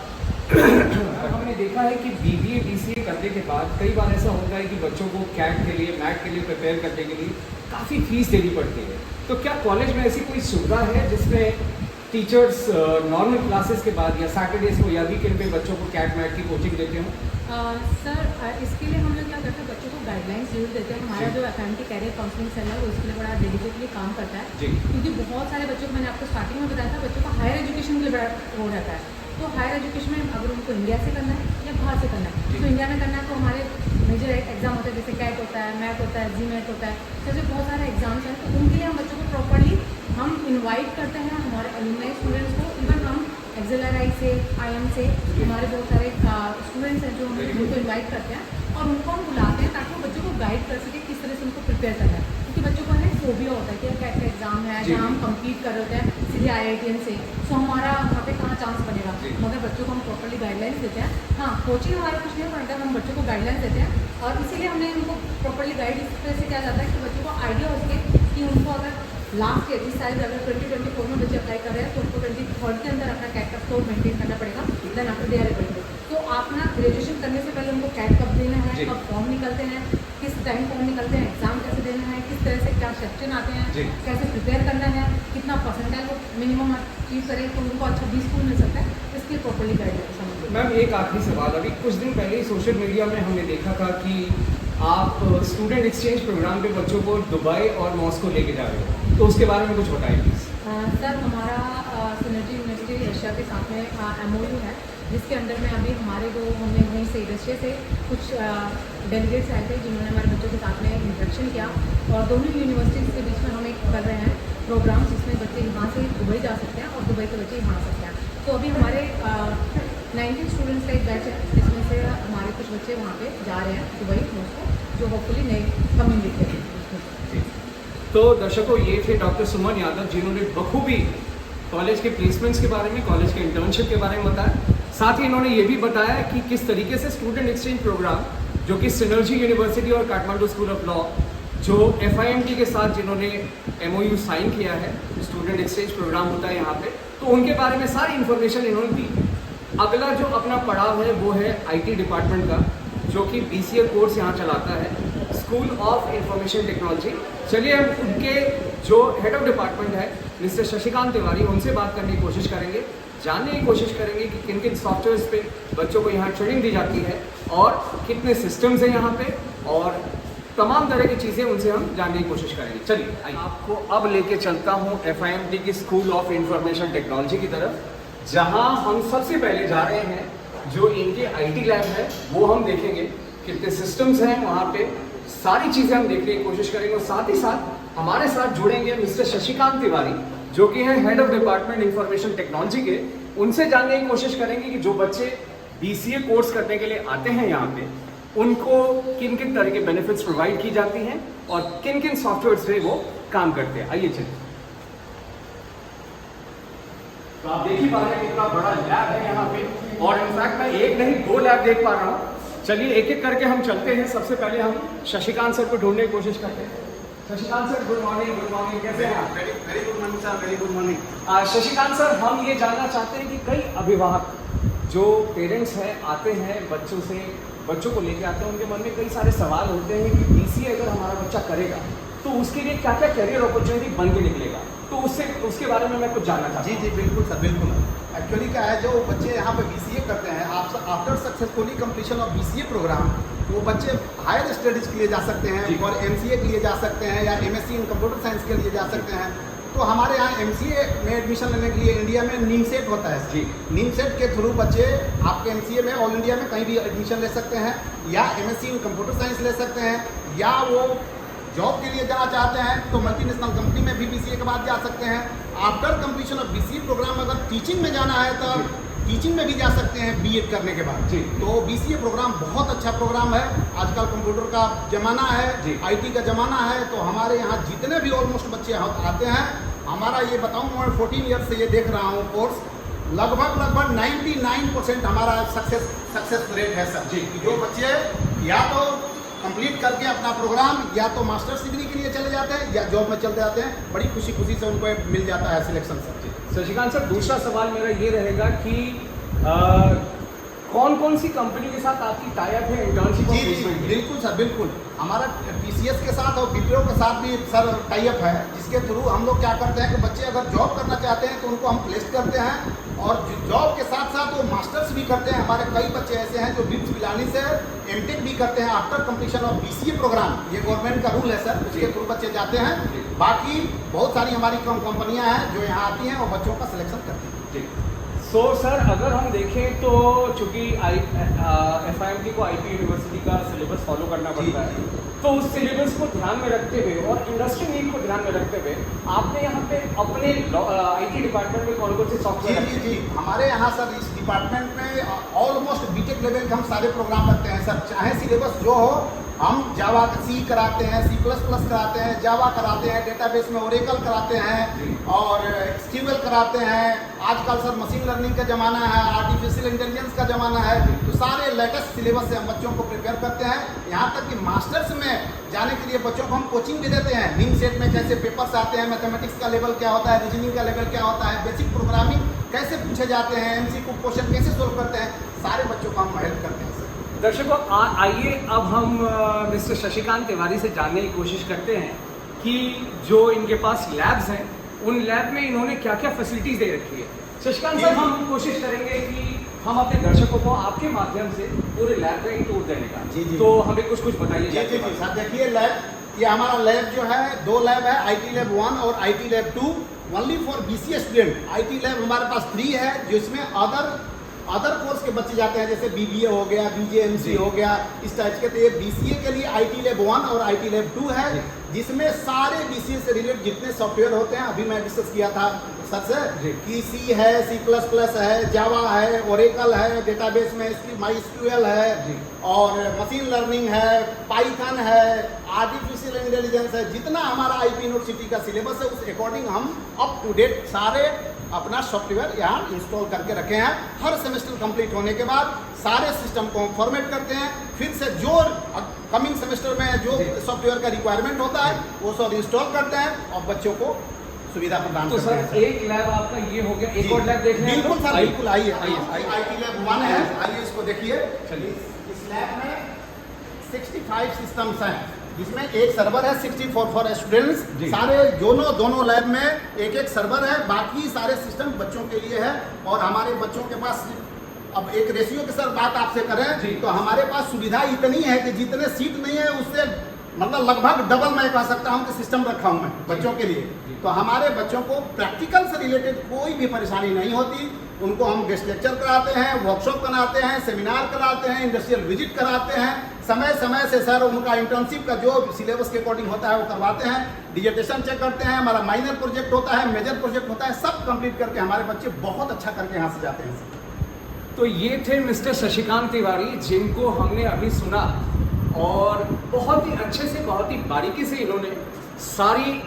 हमने देखा है कि BBA BCA करने के बाद कई बार ऐसा होता है कि बच्चों को कैट के लिए मैट के लिए प्रिपेयर करने के लिए काफ़ी फीस देनी पड़ती है। तो क्या कॉलेज में ऐसी कोई सुविधा है जिसमें टीचर्स नॉर्मल क्लासेस के बाद या सैटरडेज को या वीकेंड पे बच्चों को कैट मैट की कोचिंग देते हो? सर इसके लिए हम लोग क्या करते हैं, बच्चों को गाइडलाइंस जरूर देते हैं। हमारा जो FMT कैरियर काउंसलिंग सेल है वो इसके लिए बड़ा डेडिकेटली काम करता है, क्योंकि बहुत सारे बच्चों को, मैंने आपको स्टार्टिंग में बताया था, बच्चों को हायर एजुकेशन के लिए बड़ा हो रहता है। तो हायर एजुकेशन में अगर उनको इंडिया से करना है या बाहर से करना है, तो इंडिया में करना है तो हमारे मेजर एग्जाम होते हैं, जैसे कैट होता है, मैट होता है, GMAT होता है, जैसे बहुत सारे एग्जाम्स हैं। तो उनके लिए हम बच्चों को प्रॉपरली हम इनवाइट करते हैं, हमारे अलुमनाई स्टूडेंट्स को। इवन हम XLRI से, IM से हमारे बहुत सारे स्टूडेंट्स हैं जो हम उनको इनवाइट करते हैं और उनको हम बुलाते हैं ताकि वो बच्चों को गाइड कर सके किस तरह से उनको प्रिपेयर करना है। क्योंकि बच्चों को है फोबिया होता है कि कैट का एग्जाम है जहाँ हम कम्पीट कर रहे होते हैं सीधे IITM से, तो हमारा वहाँ पे कहाँ चांस बनेगा। मगर बच्चों को हम प्रॉपरली गाइडलाइंस देते हैं। हाँ, कोचिंग हमारा कुछ नहीं पड़ता, हम बच्चों को गाइडलाइंस देते हैं और इसीलिए हमने उनको प्रॉपरली गाइड इस तरह से किया जाता है कि बच्चों को आइडिया हो सके कि उनको अगर लास्ट ईयर इस साल अगर 2024 में बच्चे अप्लाई कर रहे हैं तो उनको 23rd के अंदर अपना कैट का स्कोर मेंटेन करना पड़ेगा। Then after they are able. तो आप ना ग्रेजुएशन करने से पहले उनको कैट कब देना है, कब फॉर्म निकलते हैं, किस टाइम फॉर्म निकलते हैं, एग्जाम कैसे देना है, किस तरह से क्या सेक्शन आते हैं, कैसे प्रिपेयर करना है, कितना परसेंटाइल वो मिनिमम अचीव करें तो उनको अच्छा भी स्कूल मिल सकता है, इसके प्रॉपरली गाइडलाइंस। मैम एक आखिरी सवाल, अभी कुछ दिन पहले ही सोशल मीडिया में हमने देखा था कि आप स्टूडेंट एक्सचेंज प्रोग्राम पे बच्चों को दुबई और मॉस्को लेके जा रहे हो, तो उसके बारे में कुछ बताइए प्लीज़। सर हमारा सिनर्जी यूनिवर्सिटी रशिया के साथ में MOU है, जिसके अंडर में अभी हमारे जो हमने वहीं से रशिया से कुछ डेलीगेट्स आए थे जिन्होंने हमारे बच्चों के साथ में इंटरेक्शन किया और दोनों यूनिवर्सिटीज़ के बीच में हम एक कर रहे हैं प्रोग्राम जिसमें बच्चे यहाँ से दुबई जा सकते हैं और दुबई के बच्चे यहाँ आ सकते हैं। तो अभी हमारे 19 स्टूडेंट्स का एक बैच है जिसमें से हमारे कुछ बच्चे वहाँ पे जा रहे हैं दुबई मॉस्को, जो होपफुली नए कमिंग वीक है। तो दर्शकों, ये थे डॉक्टर सुमन यादव जिन्होंने बखूबी कॉलेज के प्लेसमेंट्स के बारे में, कॉलेज के इंटर्नशिप के बारे में बताया। साथ ही इन्होंने ये भी बताया कि किस तरीके से स्टूडेंट एक्सचेंज प्रोग्राम जो कि सिनर्जी यूनिवर्सिटी और काठमांडू स्कूल ऑफ लॉ जो FIMT के साथ जिन्होंने MOU साइन किया है, स्टूडेंट एक्सचेंज प्रोग्राम होता है यहाँ पे, तो उनके बारे में सारी इन्फॉर्मेशन इन्होंने दी। अगला जो अपना पड़ाव है वो है IT डिपार्टमेंट का, जो कि BCA कोर्स यहाँ चलाता है, स्कूल ऑफ इंफॉर्मेशन टेक्नोलॉजी। चलिए हम उनके जो हेड ऑफ डिपार्टमेंट है मिस्टर शशिकांत तिवारी, उनसे बात करने की कोशिश करेंगे, जानने की कोशिश करेंगे कि किन किन सॉफ्टवेयर्स पे बच्चों को यहाँ ट्रेनिंग दी जाती है और कितने सिस्टम्स हैं यहाँ पे और तमाम तरह की चीज़ें उनसे हम जानने की कोशिश करेंगे। चलिए आइए, आपको अब लेके चलता हूँ FIMT की स्कूल ऑफ इंफॉर्मेशन टेक्नोलॉजी की तरफ, जहाँ हम सबसे पहले जा रहे हैं जो इनके IT लैब है वो हम देखेंगे, कितने सिस्टम्स हैं वहाँ पे, सारी चीज़ें हम देखने की कोशिश करेंगे और साथ ही साथ हमारे साथ जुड़ेंगे मिस्टर शशिकांत तिवारी जो कि हैं head of department information technology के। उनसे जानने की कोशिश करेंगे कि जो बच्चे BCA कोर्स करने के लिए आते हैं यहाँ पे उनको किन किन तरह के बेनिफिट्स प्रोवाइड की जाती हैं और किन किन सॉफ्टवेयर पे वो काम करते हैं। आइए चलिए, तो आप देख ही पा रहे हैं कितना बड़ा लैब है यहाँ पे और इनफैक्ट मैं एक नहीं 2 लैब देख पा रहा हूँ। चलिए एक एक करके हम चलते हैं। सबसे पहले हम शशिकांत सर को ढूंढने की कोशिश करते हैं। शशिकांत सर गुड मॉर्निंग, कैसे हैं आप? Very good morning sir, very good morning. Shashikant sir, हम ये जानना चाहते हैं कि कई अभिभावक जो पेरेंट्स हैं आते हैं बच्चों को लेके आते हैं, उनके मन में कई सारे सवाल होते हैं कि BCA अगर हमारा बच्चा करेगा तो उसके लिए क्या क्या कैरियर अपॉर्चुनिटी बन के निकलेगा, तो उसके बारे में मैं कुछ जानना चाहता हूँ। जी बिल्कुल सर, बिल्कुल। एक्चुअली क्या है, जो बच्चे यहाँ पे BCA करते हैं, after successfully completion of BCA program, वो बच्चे हायर स्टडीज़ के लिए जा सकते हैं और MCA के लिए जा सकते हैं या MSc इन कंप्यूटर साइंस के लिए जा सकते हैं। तो हमारे यहाँ MCA में एडमिशन लेने के लिए इंडिया में NIMSET होता है जी। NIMSET के थ्रू बच्चे आपके MCA में ऑल इंडिया में कहीं भी एडमिशन ले सकते हैं या MSc इन कंप्यूटर साइंस ले सकते हैं, या वो जॉब के लिए जाना चाहते हैं तो मल्टीनेशनल कंपनी में भी BCA के बाद जा सकते हैं। After completion of BCA program अगर टीचिंग में जाना है तो टीचिंग में भी जा सकते हैं B.Ed करने के बाद जी। तो BCA प्रोग्राम बहुत अच्छा प्रोग्राम है। आजकल कंप्यूटर का ज़माना है, IT का ज़माना है, तो हमारे यहाँ जितने भी ऑलमोस्ट बच्चे आते हैं, हमारा ये बताऊँ मैं 14 ईयर्स से ये देख रहा हूँ कोर्स, लगभग 99% हमारा सक्सेस रेट है सर। जी। जो बच्चे या तो कंप्लीट करके अपना प्रोग्राम या तो मास्टर्स डिग्री के लिए चले जाते हैं या जॉब में चले जाते हैं, बड़ी खुशी से उनको मिल जाता है सिलेक्शन सर। शशिकांत सर, दूसरा सवाल मेरा ये रहेगा कि कौन कौन सी कंपनी के साथ आपकी टाई अप है इंटर्नशिप और जी प्लेसमेंट के लिए? बिल्कुल सर, बिल्कुल। हमारा TCS के साथ और BPO के साथ भी सर टाई अप है, जिसके थ्रू हम लोग क्या करते हैं कि बच्चे अगर जॉब करना चाहते हैं तो उनको हम प्लेस करते हैं, और जॉब के साथ साथ वो मास्टर्स भी करते हैं। हमारे कई बच्चे ऐसे हैं जो बिट्स पिलानी से MTech भी करते हैं after completion of BCA program. ये गवर्नमेंट का रूल है सर, उसके थ्रू बच्चे जाते हैं। बाकी बहुत सारी हमारी कंपनियां हैं जो यहाँ आती हैं और बच्चों का सिलेक्शन करती हैं। जी। सो सर, अगर हम देखें तो चूंकि FIMT को IP यूनिवर्सिटी का सिलेबस फॉलो करना पड़ता है, तो उस सिलेबस को ध्यान में रखते हुए और इंडस्ट्री नीड को ध्यान में रखते हुए आपने यहाँ पे अपने IT डिपार्टमेंट में कौन कौन से सॉफ्टवेयर? जी, हमारे यहाँ सर इस डिपार्टमेंट में ऑलमोस्ट BTech लेवल के हम सारे प्रोग्राम रखते हैं सर। चाहे सिलेबस जो हो, हम जावा C कराते हैं, C++ कराते हैं, जावा कराते हैं, डेटाबेस में ओरेकल कराते हैं और SQL कराते हैं। आजकल सर मशीन लर्निंग का ज़माना है, आर्टिफिशियल इंटेलिजेंस का ज़माना है, तो सारे लेटेस्ट सिलेबस से हम बच्चों को प्रिपेयर करते हैं। यहाँ तक कि मास्टर्स में जाने के लिए बच्चों को हम कोचिंग भी देते हैं। नीम सेट में कैसे पेपर्स आते हैं, मैथमेटिक्स का लेवल क्या होता है, रीजनिंग का लेवल क्या होता है, बेसिक प्रोग्रामिंग कैसे पूछे जाते हैं, MCQ क्वेश्चन कैसे सोल्व करते हैं, सारे बच्चों को हम हेल्प करते हैं सर। दर्शकों, आइए अब हम मिस्टर शशिकांत तिवारी से जानने की कोशिश करते हैं कि जो इनके पास लैब्स हैं, उन लैब में इन्होंने क्या क्या फैसिलिटीज दे रखी है। शशिकांत सर, हम कोशिश करेंगे कि हम अपने दर्शकों को आपके माध्यम से पूरे लैब का एक टूर देने का। जी। तो हमें कुछ बताइए। जी सर, देखिए लैब, ये हमारा लैब जो है 2 लैब है, IT लैब 1 और IT lab 2, only for BCA student. IT lab हमारे पास 3 है, जिसमें अदर कोर्स के बच्चे जाते हैं, जैसे BBA हो गया, BJMC हो गया, इस टाइप के। तो ये BCA के लिए IT लैब 1 और IT लैब 2 है, जिसमें सारे BCA से रिलेटेड जितने सॉफ्टवेयर होते हैं, अभी मैं डिस्कस किया था सर से कि C है, C++ है, जावा है, ओरेकल है, डेटाबेस में MySQL है और मशीन लर्निंग है, पाइथन है, आर्टिफिशियल इंटेलिजेंस है। जितना हमारा IP यूनिवर्सिटी का सिलेबस है, उस अकॉर्डिंग हम अप टू डेट सारे अपना सॉफ्टवेयर यहाँ इंस्टॉल करके रखे हैं। हर सेमेस्टर कंप्लीट होने के बाद सारे सिस्टम को हम फॉर्मेट करते हैं, फिर से जो कमिंग सेमेस्टर में जो सॉफ्टवेयर का रिक्वायरमेंट होता है वो सब इंस्टॉल करते हैं और बच्चों को सुविधा प्रदान करते हैं। तो सर, एक लैब आपका ये हो गया, एक और लैब देखने बिल्कुल सर, बिल्कुल आइए। आइए। IT लैब 1 है, आइए इसको देखिए। इस लैब में 65 सिस्टम्स हैं, जिसमें एक सर्वर है 64 फॉर स्टूडेंट्स। सारे दोनों लैब में एक सर्वर है, बाकी सारे सिस्टम बच्चों के लिए है। और हमारे बच्चों के पास अब एक रेशियो की सर बात आपसे करें तो हमारे पास सुविधा इतनी है कि जितने सीट नहीं है उससे मतलब लगभग डबल मैं कह सकता हूँ कि सिस्टम रखा हूँ मैं बच्चों के लिए। तो हमारे बच्चों को प्रैक्टिकल से रिलेटेड कोई भी परेशानी नहीं होती। उनको हम गेस्ट लेक्चर कराते हैं, वर्कशॉप कराते हैं, सेमिनार कराते हैं, इंडस्ट्रियल विजिट कराते हैं। समय समय से सर उनका इंटर्नशिप का जो सिलेबस के अकॉर्डिंग होता है वो करवाते हैं। डिजर्टेशन चेक करते हैं, हमारा माइनर प्रोजेक्ट होता है, मेजर प्रोजेक्ट होता है, सब कंप्लीट करके हमारे बच्चे बहुत अच्छा करके यहाँ से जाते हैं सर। तो ये थे मिस्टर शशिकांत तिवारी, जिनको हमने अभी सुना और बहुत ही अच्छे से, बहुत ही बारीकी से इन्होंने सारी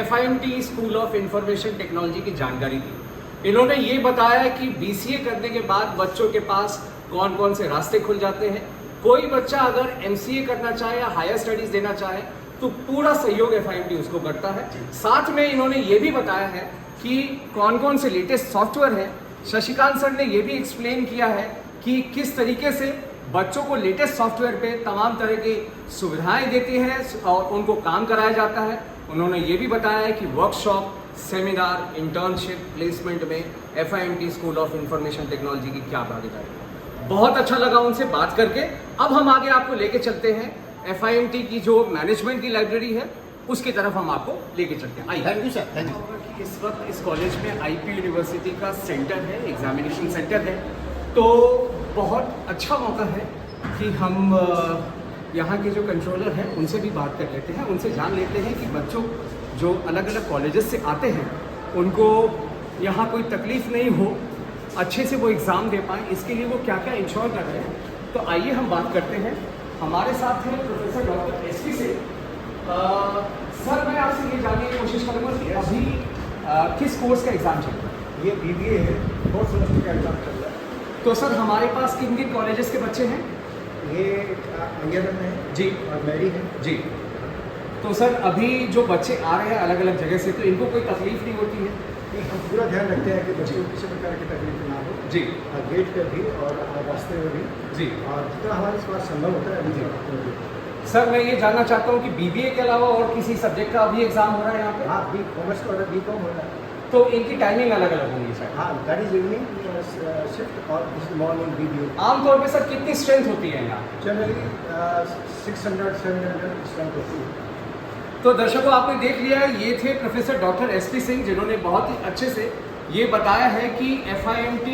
FIMT school of information technology की जानकारी दी। इन्होंने ये बताया कि BCA करने के बाद बच्चों के पास कौन कौन से रास्ते खुल जाते हैं। कोई बच्चा अगर MCA करना चाहे या हायर स्टडीज देना चाहे तो पूरा सहयोग FIMT उसको करता है। साथ में इन्होंने ये भी बताया है कि कौन कौन से लेटेस्ट सॉफ्टवेयर हैं। शशिकांत सर ने ये भी एक्सप्लेन किया है कि किस तरीके से बच्चों को लेटेस्ट सॉफ्टवेयर पे तमाम तरह की सुविधाएं देती हैं और उनको काम कराया जाता है। उन्होंने ये भी बताया है कि वर्कशॉप, सेमिनार, इंटर्नशिप, प्लेसमेंट में FIMT school of information technology की क्या भागीदारी है। बहुत अच्छा लगा उनसे बात करके। अब हम आगे आपको लेके चलते हैं FIMT की जो मैनेजमेंट की लाइब्रेरी है उसकी तरफ हम आपको लेके चलते हैं। आइए। Thank you sir, thank you. इस वक्त इस कॉलेज में IP यूनिवर्सिटी का सेंटर है, एग्जामिनेशन सेंटर है, तो बहुत अच्छा मौका है कि हम यहाँ के जो कंट्रोलर हैं उनसे भी बात कर लेते हैं, उनसे जान लेते हैं कि बच्चों जो अलग अलग कॉलेजेस से आते हैं उनको यहाँ कोई तकलीफ नहीं हो, अच्छे से वो एग्ज़ाम दे पाएँ, इसके लिए वो क्या क्या इंश्योर कर रहे हैं। तो आइए हम बात करते हैं। हमारे साथ हैं प्रोफेसर डॉक्टर SP से। सर, मैं आपसे ये जानने की कोशिश करूँगा कि अभी किस कोर्स का एग्ज़ाम चल रहा है? ये BBA है, 4 सेमेस्टर का एग्जाम चल रहा है। तो सर हमारे पास किन किन कॉलेजेस के बच्चे हैं? ये IIM है जी और मैरी है। जी। तो सर अभी जो बच्चे आ रहे हैं अलग अलग जगह से, तो इनको कोई तकलीफ नहीं होती है? ये हम पूरा ध्यान रखते हैं कि बच्चों को किसी प्रकार की तकलीफ ना हो, जी और गेट पर भी और रास्ते में भी, जी। और जितना हमारे पास संभव होता है अभी आपको। सर मैं ये जानना चाहता हूँ कि BBA के अलावा और किसी सब्जेक्ट का अभी एग्जाम हो रहा है यहाँ पे? हाँ, बी कॉमर्स का और BCom हो रहा है। तो इनकी टाइमिंग अलग अलग होंगी सर? हाँ, दैट इज इवनिंग शिफ्ट और दिस मॉर्निंग BBA। आमतौर पे सर कितनी स्ट्रेंथ होती है यहाँ? जनरली 600-700 स्ट्रेंथ होती है। तो दर्शकों आपने देख लिया है, ये थे प्रोफेसर डॉक्टर SP सिंह, जिन्होंने बहुत ही अच्छे से ये बताया है कि FIMT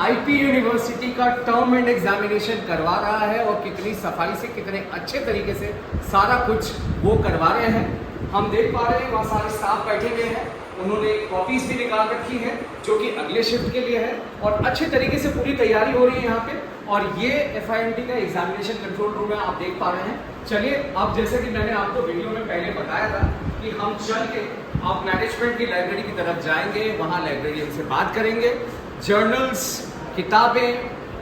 IP यूनिवर्सिटी का टर्म एंड एग्जामिनेशन करवा रहा है और कितनी सफाई से, कितने अच्छे तरीके से सारा कुछ वो करवा रहे हैं। हम देख पा रहे हैं वहाँ सारे स्टाफ बैठे हुए हैं, उन्होंने कॉपीज भी निकाल रखी है जो कि अगले शिफ्ट के लिए है, और अच्छे तरीके से पूरी तैयारी हो रही है यहाँ पे। और ये FIMT का एग्जामिनेशन कंट्रोल रूम है, आप देख पा रहे हैं। चलिए अब जैसे कि मैंने आपको वीडियो में पहले बताया था कि हम चल के आप मैनेजमेंट की लाइब्रेरी की तरफ जाएंगे, वहाँ लाइब्रेरियन से बात करेंगे, जर्नल्स, किताबें,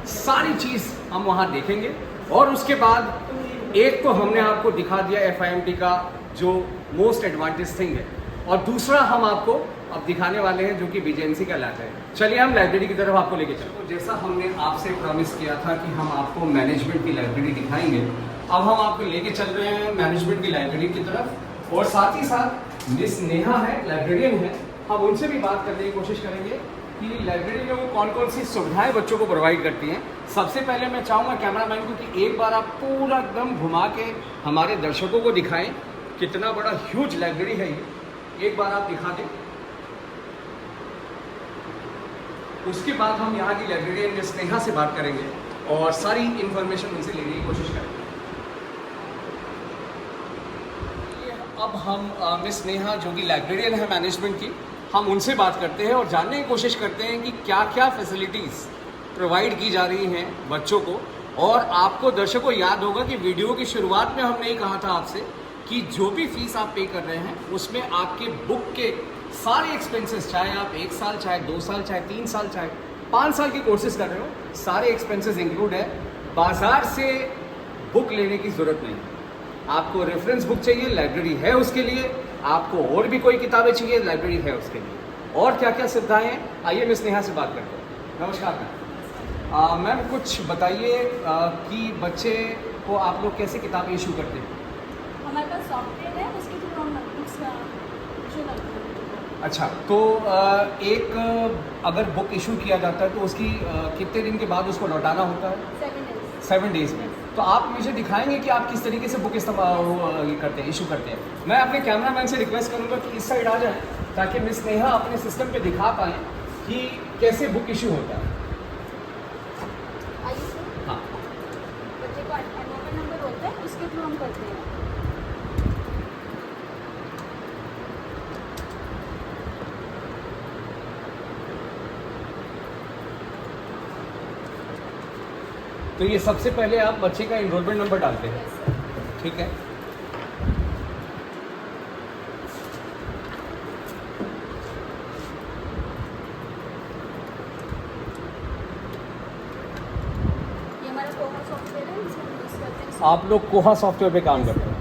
सारी चीज़ हम वहाँ देखेंगे। और उसके बाद एक तो हमने आपको दिखा दिया FIMT का जो मोस्ट एडवांटेज थिंग है, और दूसरा हम आपको अब दिखाने वाले हैं जो कि BJNC का लैब है। चलिए हम लाइब्रेरी की तरफ आपको लेके चलते हैं। जैसा हमने आपसे प्रॉमिस किया था कि हम आपको मैनेजमेंट की लाइब्रेरी दिखाएंगे, अब हम आपको लेके चल रहे हैं मैनेजमेंट की लाइब्रेरी की तरफ, और साथ ही साथ मिस नेहा है, लाइब्रेरियन है, हम उनसे भी बात करने की कोशिश करेंगे कि लाइब्रेरी में वो कौन कौन सी सुविधाएं बच्चों को प्रोवाइड करती हैं। सबसे पहले मैं चाहूँगा कैमरामैन को कि एक बार आप पूरा एकदम घुमा के हमारे दर्शकों को दिखाएं कितना बड़ा ह्यूज लाइब्रेरी है ये, एक बार आप दिखा दें। उसके बाद हम यहाँ की लाइब्रेरियन मिस नेहा से बात करेंगे और सारी इन्फॉर्मेशन उनसे लेने की कोशिश करेंगे। अब हम मिस नेहा जो कि लाइब्रेरियन है मैनेजमेंट की, हम उनसे बात करते हैं और जानने की कोशिश करते हैं कि क्या क्या फैसिलिटीज़ प्रोवाइड की जा रही हैं बच्चों को। और आपको दर्शकों याद होगा कि वीडियो की शुरुआत में हमने ये कहा था आपसे कि जो भी फीस आप पे कर रहे हैं उसमें आपके बुक के सारे एक्सपेंसेस, चाहे आप 1 साल, चाहे 2 साल, चाहे 3 साल, चाहे 5 साल की कोर्सेज कर रहे हो, सारे एक्सपेंसेस इंक्लूड है। बाजार से बुक लेने की ज़रूरत नहीं है। आपको रेफरेंस बुक चाहिए, लाइब्रेरी है उसके लिए। आपको और भी कोई किताबें चाहिए, लाइब्रेरी है उसके लिए। और क्या क्या सुविधाएं हैं, आइए मिस नेहा से बात करते हैं। नमस्कार मैम। मैम कुछ बताइए कि बच्चे को आप लोग कैसे किताबें इशू करते हैं? हमारे पास सॉफ्टवेयर है, उसके थ्रू हम बुक्स का इशू करते हैं। अच्छा, तो एक अगर बुक इशू किया जाता है तो उसकी कितने दिन के बाद उसको लौटाना होता है? 7 डेज में। तो आप मुझे दिखाएंगे कि आप किस तरीके से बुक इस्तेमाल करते हैं, इशू करते हैं। मैं अपने कैमरामैन से रिक्वेस्ट करूंगा कि इस साइड आ जाए ताकि मिस नेहा अपने सिस्टम पे दिखा पाएँ कि कैसे बुक इशू होता है। आइए सर। हाँ, बच्चे को एनरोलमेंट नंबर होता है, उसके थ्रू हम करते हैं। तो ये सबसे पहले आप बच्चे का एनरोलमेंट नंबर डालते हैं, ठीक है? ये हमारा कोहा सॉफ्टवेयर है, जिसे हम यूज़ करते हैं। आप लोग कोहा सॉफ्टवेयर पे काम करते हैं।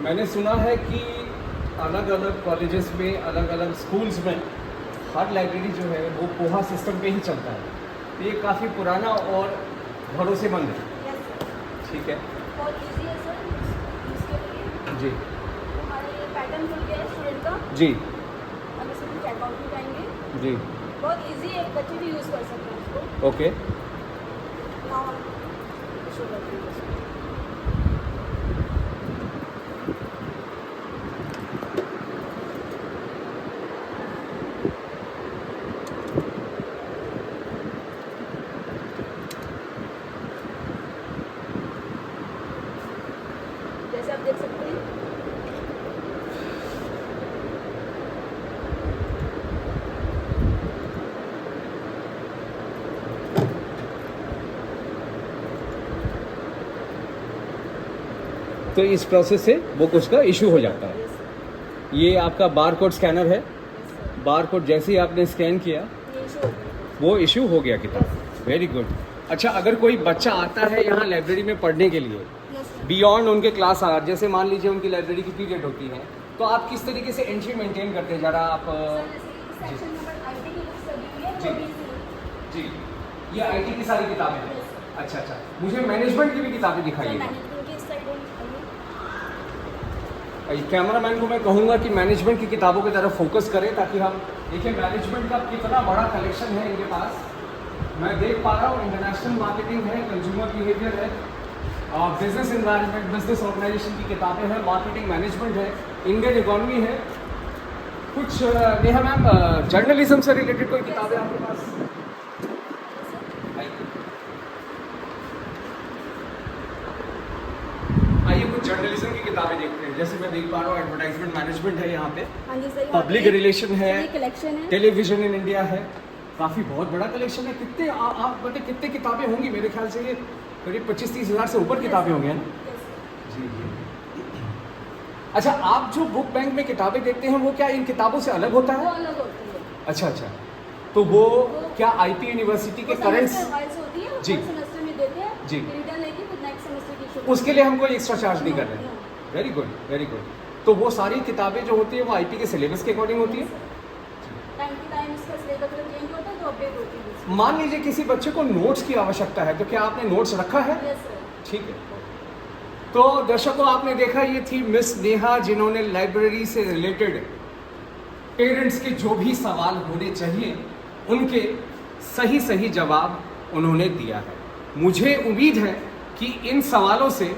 मैंने सुना है कि अलग अलग कॉलेजेस में, अलग अलग स्कूल्स में हर लाइब्रेरी जो है वो कोहा सिस्टम पे ही चलता है। तो ये काफ़ी पुराना और भरोसेमंद है, यस सर। ठीक है? बहुत ईजी है सर इसके लिए। जी हमारा ये पैटर्न खुल गया है स्टूडेंट का, जी हम इसे चेकआउट में जाएंगे। जी, बहुत ईजी है, बच्चे भी यूज़ कर सकते हैं इसको। ओके। नाउ हम इशू करते हैं इसको। जैसे आप देख सकते हैं, तो इस प्रोसेस से बुक उसका इशू हो जाता है। ये आपका बार कोड स्कैनर है, बार कोड जैसे ही आपने स्कैन किया ये शो हो गया। वो इशू हो गया किताब। Very good. अच्छा, अगर कोई बच्चा आता है यहाँ लाइब्रेरी में पढ़ने के लिए Yes, sir. बियॉन्ड उनके क्लास आवर, जैसे मान लीजिए उनकी लाइब्रेरी की पीरियड होती है, तो आप किस तरीके से एंट्री मेंटेन करते हैं, जरा आप सर, जैसे कि सेक्शन नंबर IT की बुक्स लगी हुई है, जी। वो भी इसी- जी, ये आईटी की सारी किताबें हैं। Yes, sir. अच्छा अच्छा, मुझे मैनेजमेंट की भी किताबें सर, दिखाइए। मैनेजमेंट की इस साइड होनी चाहिए। कैमरामैन को मैं कहूँगा कि मैनेजमेंट की किताबों की तरफ फोकस करें, ताकि हम देखिए मैनेजमेंट का कितना बड़ा कलेक्शन है इनके पास। मैं देख पा रहा हूँ इंटरनेशनल मार्केटिंग है, कंज्यूमर बिहेवियर है, बिजनेस एनवायरनमेंट, बिजनेस ऑर्गेनाइजेशन की किताबें हैं, मार्केटिंग मैनेजमेंट है, इंडियन इकोनॉमी है, कुछ नेहा मैम जर्नलिज्म से रिलेटेड कोई किताबें आपके पास? आइए कुछ जर्नलिज्म की किताबें देखते हैं। जैसे मैं देख पा रहा हूँ एडवर्टाइजमेंट मैनेजमेंट है यहाँ पे, हाँ जी सर, पब्लिक रिलेशन है, ये कलेक्शन है। टेलीविजन इन इंडिया है, काफ़ी बहुत बड़ा कलेक्शन है। कितने आप बताइए कितने किताबें होंगी? मेरे ख्याल से ये करीब 25-30 हज़ार से ऊपर किताबें होंगी, है ना? Yes, sir. जी जी। अच्छा, आप जो बुक बैंक में किताबें देखते हैं वो क्या इन किताबों से अलग होता वो है? अलग होती है। अच्छा अच्छा, तो वो क्या आईपी यूनिवर्सिटी के वो करेंट्स, semester wise होती है, जी। हर सेमेस्टर में देते हैं, जी। फिर रिटर्न लेके फिर नेक्स्ट सेमेस्टर की issue उसके लिए हम कोई एक्स्ट्रा चार्ज नहीं कर रहे No, हैं। Very good very good. तो वो सारी किताबें जो होती है वो आईपी के सिलेबस के अकॉर्डिंग होती है। टाइम टू टाइम इसका सिलेबस चेंज होता है तो अपडेट होती है। मान लीजिए किसी बच्चे को नोट्स की आवश्यकता है, तो क्या आपने नोट्स रखा है? Yes sir. ठीक है। तो दर्शकों, आपने देखा ये थी मिस नेहा, जिन्होंने लाइब्रेरी से रिलेटेड पेरेंट्स के जो भी सवाल होने चाहिए उनके सही सही जवाब उन्होंने दिया है। मुझे उम्मीद है कि इन सवालों से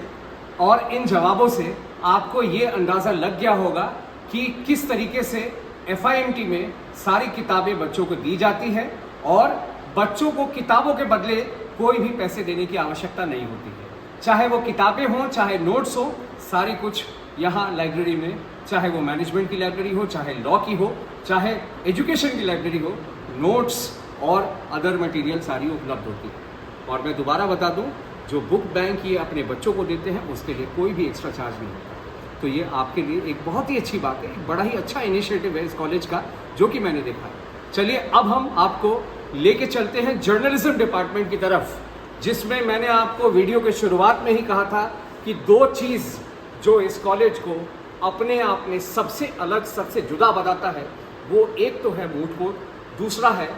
और इन जवाबों से आपको ये अंदाज़ा लग गया होगा कि किस तरीके से FIMT में सारी किताबें बच्चों को दी जाती है और बच्चों को किताबों के बदले कोई भी पैसे देने की आवश्यकता नहीं होती है। चाहे वो किताबें हों, चाहे नोट्स हो, सारी कुछ यहाँ लाइब्रेरी में, चाहे वो मैनेजमेंट की लाइब्रेरी हो, चाहे लॉ की हो, चाहे एजुकेशन की लाइब्रेरी हो, नोट्स और अदर मटेरियल सारी उपलब्ध होती है। और मैं दोबारा बता दूं, जो बुक बैंक ये अपने बच्चों को देते हैं उसके लिए कोई भी एक्स्ट्रा चार्ज नहीं होता। तो ये आपके लिए एक बहुत ही अच्छी बात है, एक बड़ा ही अच्छा इनिशिएटिव है इस कॉलेज का, जो कि मैंने देखा है। चलिए अब हम आपको लेके चलते हैं जर्नलिज्म डिपार्टमेंट की तरफ, जिसमें मैंने आपको वीडियो के शुरुआत में ही कहा था कि दो चीज़ जो इस कॉलेज को अपने आप में सबसे अलग, सबसे जुदा बताता है, वो एक तो है मूड कोर्ट, दूसरा है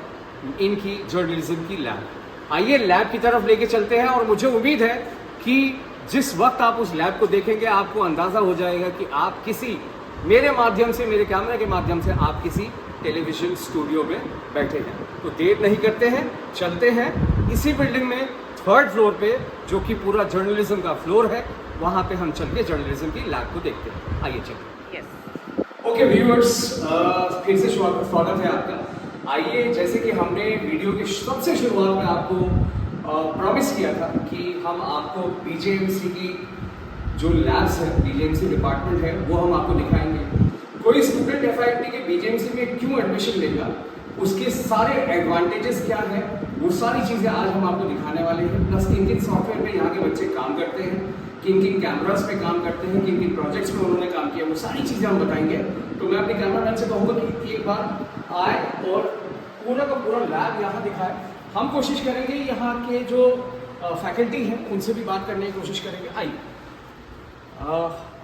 इनकी जर्नलिज्म की लैब। आइए लैब की तरफ लेके चलते हैं और मुझे उम्मीद है कि जिस वक्त आप उस लैब को देखेंगे आपको अंदाज़ा हो जाएगा कि आप किसी, मेरे माध्यम से, मेरे कैमरे के माध्यम से आप किसी टेलीविज़न स्टूडियो में बैठे हैं। तो देर नहीं करते हैं, चलते हैं इसी बिल्डिंग में 3rd फ्लोर पे, जो कि पूरा जर्नलिज्म का फ्लोर है, वहाँ पे हम चल के जर्नलिज्म की लैब को देखते हैं। आइए चलिए। ओके व्यूअर्स, फिर से स्वागत है आपका। आइए, जैसे कि हमने वीडियो की सबसे शुरुआत में आपको प्रॉमिस किया था कि हम आपको BJMC की जो लैब्स है, BJMC डिपार्टमेंट है, वो हम आपको दिखाएंगे। कोई स्टूडेंट FIMT के BJMC में क्यों एडमिशन लेगा, उसके सारे एडवांटेजेस क्या हैं, वो सारी चीज़ें आज हम आपको दिखाने वाले हैं। प्लस किन किन सॉफ्टवेयर पे यहाँ के बच्चे काम करते हैं, किन किन कैमरास पे काम करते हैं, किन किन प्रोजेक्ट्स में उन्होंने काम किया, वो सारी चीज़ें हम बताएंगे। तो मैं अपने कैमरामैन से कहूँगा कि एक बार आए और पूरा का पूरा लैब यहाँ दिखाए। हम कोशिश करेंगे यहाँ के जो फैकल्टी हैं उनसे भी बात करने की कोशिश करेंगे। आइए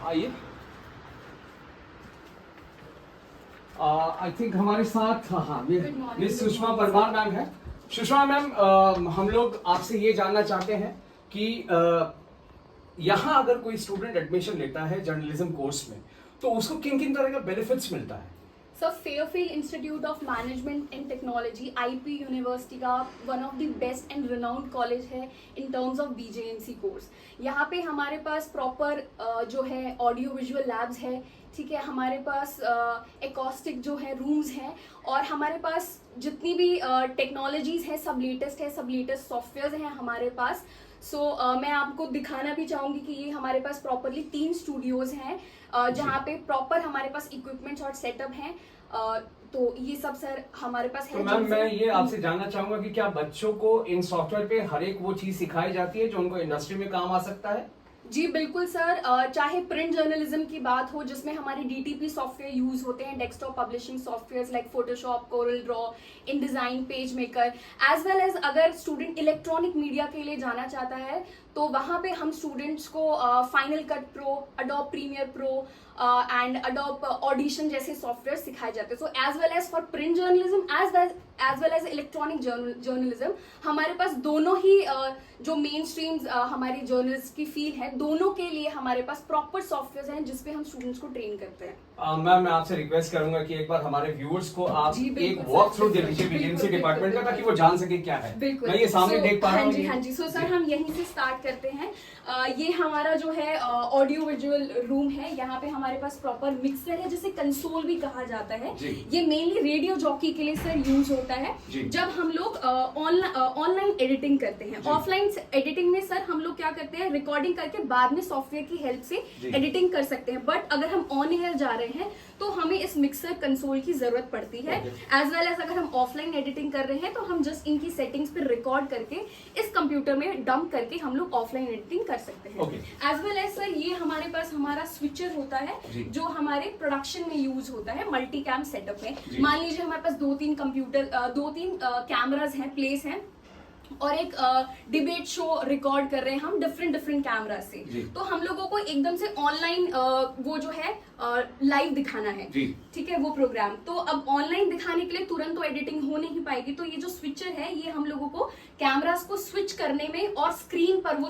आइए। आई थिंक हमारे साथ मिस सुषमा परमार मैम है। सुषमा मैम, हम लोग आपसे ये जानना चाहते हैं कि यहाँ अगर कोई स्टूडेंट एडमिशन लेता है जर्नलिज्म कोर्स में, तो उसको किन किन तरह का बेनिफिट्स मिलता है? Sir, Fairfield institute of management and technology IP university का one of the best and renowned college है in terms of BJMC course. यहाँ पे हमारे पास प्रॉपर जो है ऑडियो विजुअल लैब्स है, ठीक है, हमारे पास एकॉस्टिक जो है रूम्स हैं, और हमारे पास जितनी भी टेक्नोलॉजीज़ हैं सब लेटेस्ट है, सब लेटेस्ट सॉफ्टवेयर हैं हमारे पास। मैं आपको दिखाना भी चाहूँगी कि ये हमारे पास प्रॉपरली 3 स्टूडियोज़ हैं जहाँ पे प्रॉपर हमारे पास इक्विपमेंट्स और सेटअप हैं। तो ये सब सर हमारे पास है। तो मैम, मैं ये आपसे जानना चाहूँगा कि क्या बच्चों को इन सॉफ्टवेयर पे हर एक वो चीज़ सिखाई जाती है जो उनको इंडस्ट्री में काम आ सकता है? जी बिल्कुल सर, चाहे प्रिंट जर्नलिज्म की बात हो जिसमें हमारे DTP सॉफ्टवेयर यूज होते हैं, desktop publishing software like Photoshop, Corel Draw, InDesign, Page Maker, as well as अगर स्टूडेंट इलेक्ट्रॉनिक मीडिया के लिए जाना चाहता है तो वहाँ पे हम स्टूडेंट्स को Final Cut Pro, Adobe Premiere Pro and Adobe Audition जैसे सॉफ्टवेयर सिखाए जाते हैं। So as well as for print journalism as well as electronic journalism हमारे पास दोनों ही जो मेन स्ट्रीम्स हमारी जर्नलिस्ट की फील्ड है, दोनों के लिए हमारे पास प्रॉपर सॉफ्टवेयर हैं जिसपे हम स्टूडेंट्स को ट्रेन करते हैं। मैम मैं आपसे रिक्वेस्ट करूंगा कि एक बार हमारे व्यूअर्स को आप एक वॉक थ्रू दे दीजिए बीजेएमसी डिपार्टमेंट का, ताकि वो जान सके क्या है। बिल्कुल, मैं ये सामने देख पा रहा हूँ। हाँ जी। सो सर हम यहीं से स्टार्ट करते हैं। ये हमारा जो है ऑडियो विजुअल रूम है। यहाँ पे हमारे पास प्रॉपर मिक्सर है जिसे कंसोल भी कहा जाता है। ये मेनली रेडियो जॉकी के लिए सर यूज होता है जब हम लोग ऑनलाइन एडिटिंग करते हैं। ऑफलाइन एडिटिंग में सर हम लोग क्या करते हैं, रिकॉर्डिंग करके बाद में सॉफ्टवेयर की हेल्प से एडिटिंग कर सकते हैं। बट अगर हम ऑन एयर जा रहे हैं तो हमें इस मिक्सर कंसोल की जरूरत पड़ती है। एज वेल एज अगर हम ऑफलाइन एडिटिंग कर रहे हैं तो हम जस्ट इनकी सेटिंग्स पे रिकॉर्ड करके इस कंप्यूटर में डंप करके हम लोग ऑफलाइन एडिटिंग कर सकते हैं। एज वेल एज सर ये हमारे पास हमारा स्विचर होता है जो हमारे प्रोडक्शन में यूज होता है मल्टी कैम सेटअप में। मान लीजिए हमारे पास दो तीन कैमराज हैं, प्लेस हैं और एक डिबेट शो रिकॉर्ड कर रहे हैं हम डिफरेंट कैमरा से, तो हम लोगों को एकदम से ऑनलाइन वो जो है लाइव दिखाना है, ठीक है, वो प्रोग्राम। तो अब ऑनलाइन दिखाने के लिए तुरंत तो एडिटिंग हो नहीं पाएगी, तो ये जो स्विचर है ये हम लोगों को कैमरास को स्विच करने में और स्क्रीन पर वो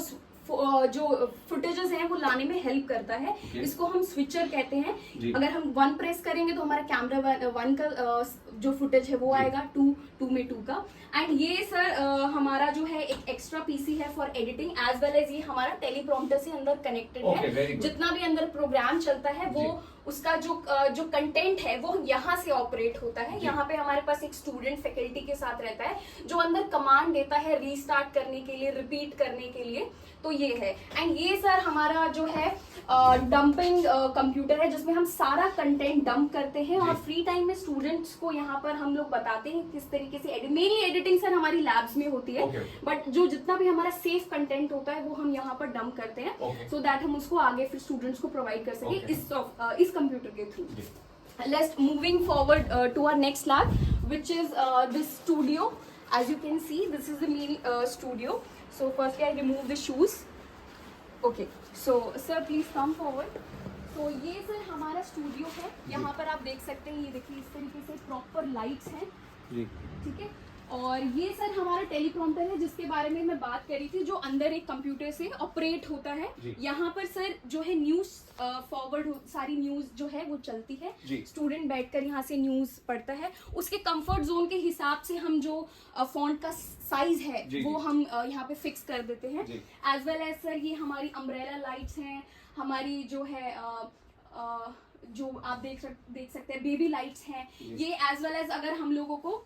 जो फुटेजेस हैं वो लाने में हेल्प करता है। इसको हम स्विचर कहते हैं। अगर हम 1 प्रेस करेंगे तो हमारा कैमरा 1 का जो फुटेज है वो आएगा, 2 में 2 का। एंड ये सर हमारा जो है एक एक्स्ट्रा पीसी है for editing, as well as ये हमारा टेलीप्रॉम्प्टर से अंदर कनेक्टेड है। जितना भी अंदर प्रोग्राम चलता है वो उसका जो कंटेंट है वो यहाँ से ऑपरेट होता है। यहाँ पे हमारे पास एक स्टूडेंट फैकल्टी के साथ रहता है जो अंदर कमांड देता है रीस्टार्ट करने के लिए, रिपीट करने के लिए। तो ये है। एंड ये सर हमारा जो है डंपिंग कंप्यूटर है जिसमें हम सारा कंटेंट डंप करते हैं और फ्री टाइम में स्टूडेंट्स को यहाँ पर हम लोग बताते हैं किस तरीके से मेनली एडिटिंग सर हमारी लैब्स में होती है, बट जो जितना भी हमारा सेफ कंटेंट होता है वो हम यहाँ पर डंप करते हैं सो दैट हम उसको आगे फिर स्टूडेंट्स को प्रोवाइड कर सके इस कंप्यूटर के through. Let's moving forward to our next lab, which is this studio. As you can see, this is the main studio. So firstly, I remove the shoes. Okay. So sir, please come forward. So ये sir हमारा studio है। यहाँ पर आप देख सकते हैं, ये देखिए इस तरीके से प्रॉपर लाइट्स हैं, ठीक है। और ये सर हमारा टेलीप्रॉम्प्टर है जिसके बारे में मैं बात करी थी, जो अंदर एक कंप्यूटर से ऑपरेट होता है। यहाँ पर सर जो है न्यूज फॉरवर्ड सारी न्यूज जो है वो चलती है। स्टूडेंट बैठकर यहाँ से न्यूज पढ़ता है, उसके कंफर्ट जोन के हिसाब से हम जो फॉन्ट का साइज है वो हम यहाँ पे फिक्स कर देते हैं। एज वेल एज सर ये हमारी अम्ब्रेला लाइट्स हैं, हमारी जो है जो आप देख सकते हैं बेबी लाइट्स हैं। ये एज वेल एज अगर हम लोगों को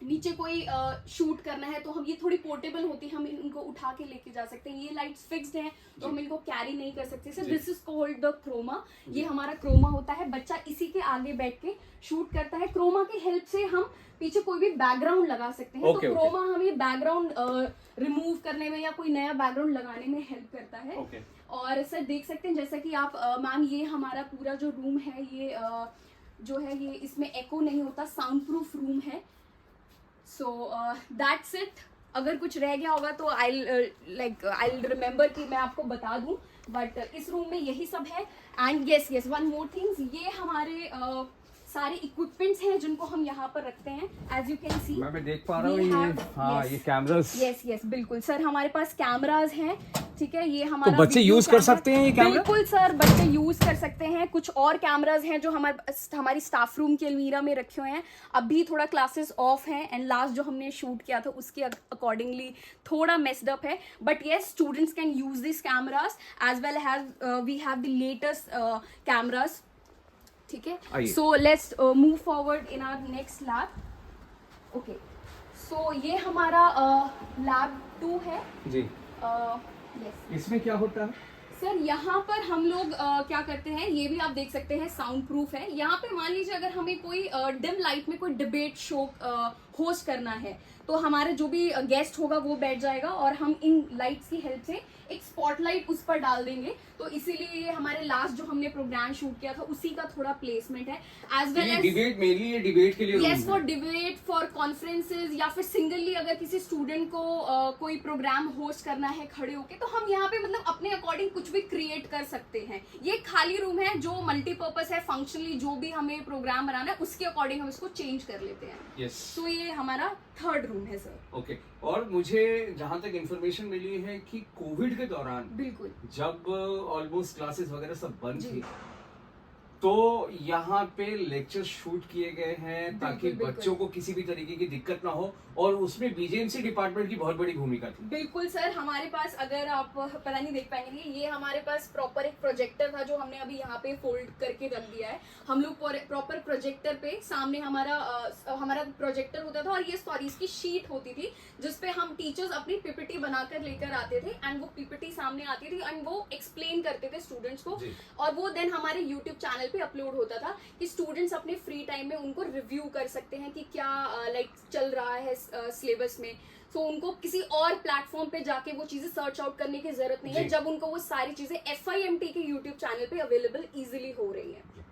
नीचे कोई शूट करना है तो हम ये थोड़ी पोर्टेबल होती है, हम इनको उठा के लेके जा सकते हैं। ये लाइट्स फिक्स्ड हैं तो हम इनको कैरी नहीं कर सकते। Sir this is called the chroma. ये हमारा क्रोमा होता है, बच्चा इसी के आगे बैठ के शूट करता है। क्रोमा की हेल्प से हम पीछे कोई भी बैकग्राउंड लगा सकते हैं। तो क्रोमा हमें बैकग्राउंड रिमूव करने में या कोई नया बैकग्राउंड लगाने में हेल्प करता है। और सर देख सकते हैं जैसा कि आप मैम ये हमारा पूरा जो रूम है ये जो है ये इसमें एको नहीं होता, साउंड प्रूफ रूम है। So that's it. अगर कुछ रह गया होगा तो आई रिमेम्बर कि मैं आपको बता दूं, बट इस रूम में यही सब है। And yes one more things, ये हमारे सारे इक्विपमेंट्स हैं जिनको हम यहाँ पर रखते हैं। एज यू कैन सी मैं देख पा रहा हूँ ये कैमरास। यस बिल्कुल सर, हमारे पास कैमराज हैं, ठीक है। ये हमारा तो बच्चे यूज कर सकते हैं ये कैमरा? बिल्कुल सर, बच्चे यूज कर सकते हैं। कुछ और कैमराज हैं जो हमारी स्टाफ रूम के अलमीरा में रखे हुए हैं। अभी थोड़ा क्लासेस ऑफ हैं एंड लास्ट जो हमने शूट किया था उसके अकॉर्डिंगली थोड़ा मेस्ड अप है, but yes students can use this cameras as well as we have the latest cameras, ठीक है। So let's move forward in our next lab. Okay, so ये हमारा लैब 2 है जी। yes. इसमें क्या होता है सर? यहाँ पर हम लोग क्या करते हैं, ये भी आप देख सकते हैं साउंड प्रूफ है। यहाँ पे मान लीजिए अगर हमें कोई डिम लाइट में कोई डिबेट शो होस्ट करना है तो हमारे जो भी गेस्ट होगा वो बैठ जाएगा और हम इन लाइट्स की हेल्प से एक स्पॉटलाइट उस पर डाल देंगे। तो इसीलिए ये हमारे लास्ट जो हमने प्रोग्राम शूट किया था उसी का थोड़ा प्लेसमेंट है। As well as debate, mainly ये डिबेट के लिए yes, for debate, for conferences या फिर सिंगली अगर किसी स्टूडेंट को कोई प्रोग्राम होस्ट करना है खड़े होके, तो हम यहाँ पे मतलब अपने अकॉर्डिंग कुछ भी क्रिएट कर सकते हैं। ये खाली रूम है जो मल्टीपर्पज है, फंक्शनली जो भी हमें प्रोग्राम बनाना है उसके अकॉर्डिंग हम इसको चेंज कर लेते हैं। यस, तो ये हमारा थर्ड रूम है सर। ओके। और मुझे जहाँ तक इन्फॉर्मेशन मिली है कि कोविड के दौरान बिल्कुल जब ऑलमोस्ट क्लासेस वगैरह सब बंद जी। थी, तो यहाँ पे लेक्चर शूट किए गए हैं ताकि बिल्कुल। बच्चों को किसी भी तरीके की दिक्कत ना हो, और उसमें बीजेएमसी डिपार्टमेंट की बहुत बड़ी भूमिका थी। बिल्कुल सर, हमारे पास अगर आप पता नहीं देख पाएंगे, ये हमारे पास प्रॉपर एक प्रोजेक्टर था जो हमने अभी यहाँ पे फोल्ड करके रख दिया है। हम लोग प्रॉपर प्रोजेक्टर पे सामने हमारा प्रोजेक्टर होता था, और ये सॉरी इसकी शीट होती थी जिसपे हम टीचर्स अपनी पीपीटी बनाकर लेकर आते थे, एंड वो पीपीटी सामने आती थी एंड वो एक्सप्लेन करते थे स्टूडेंट्स को, और वो देन हमारे यूट्यूब चैनल पे अपलोड होता था कि स्टूडेंट्स अपने फ्री टाइम में उनको रिव्यू कर सकते हैं कि क्या लाइक चल रहा है सिलेबस में। तो उनको किसी और प्लेटफॉर्म पे जाके वो चीजें सर्च आउट करने की जरूरत नहीं है, जब उनको वो सारी चीजें FIMT के यूट्यूब चैनल पे अवेलेबल इजीली हो रही है।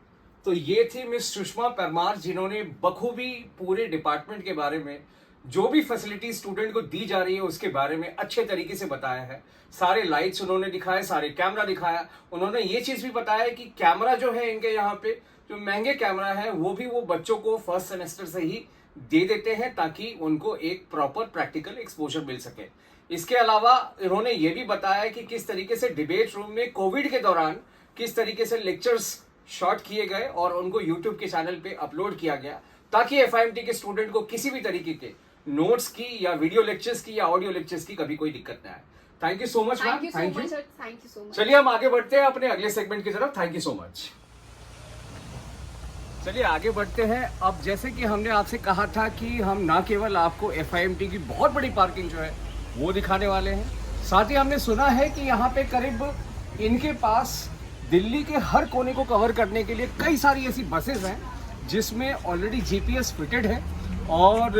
तो ये थी मिस सुषमा परमार, जिन्होंने बखूबी पूरे डिपार्टमेंट के बारे में, जो भी फैसिलिटी स्टूडेंट को दी जा रही है उसके बारे में अच्छे तरीके से बताया है। सारे लाइट्स उन्होंने दिखाए, सारे कैमरा दिखाया। उन्होंने ये चीज भी बताया कि कैमरा जो है इनके यहाँ पे जो महंगे कैमरा है वो भी वो बच्चों को फर्स्ट सेमेस्टर से ही दे देते हैं ताकि उनको एक प्रॉपर प्रैक्टिकल एक्सपोजर मिल सके। इसके अलावा इन्होंने ये भी बताया कि किस तरीके से डिबेट रूम में कोविड के दौरान किस तरीके से लेक्चर्स शॉट किए गए और उनको यूट्यूब के चैनल पे अपलोड किया गया, ताकि FIMT के स्टूडेंट को किसी भी तरीके के नोट्स की या वीडियो लेक्चर्स की या ऑडियो लेक्चर्स की कभी कोई दिक्कत ना आए। Thank you so much ma'am. Thank you so much. चलिए हम आगे बढ़ते हैं अपने अगले सेगमेंट की तरफ। Thank you so much. चलिए आगे बढ़ते हैं। अब जैसे कि हमने आपसे कहा था कि हम ना केवल आपको FIMT की बहुत बड़ी पार्किंग जो है वो दिखाने वाले हैं, साथ ही हमने सुना है कि यहाँ पे करीब इनके पास दिल्ली के हर कोने को कवर करने के लिए कई सारी ऐसी बसेस हैं जिसमें ऑलरेडी GPS फिटेड है, और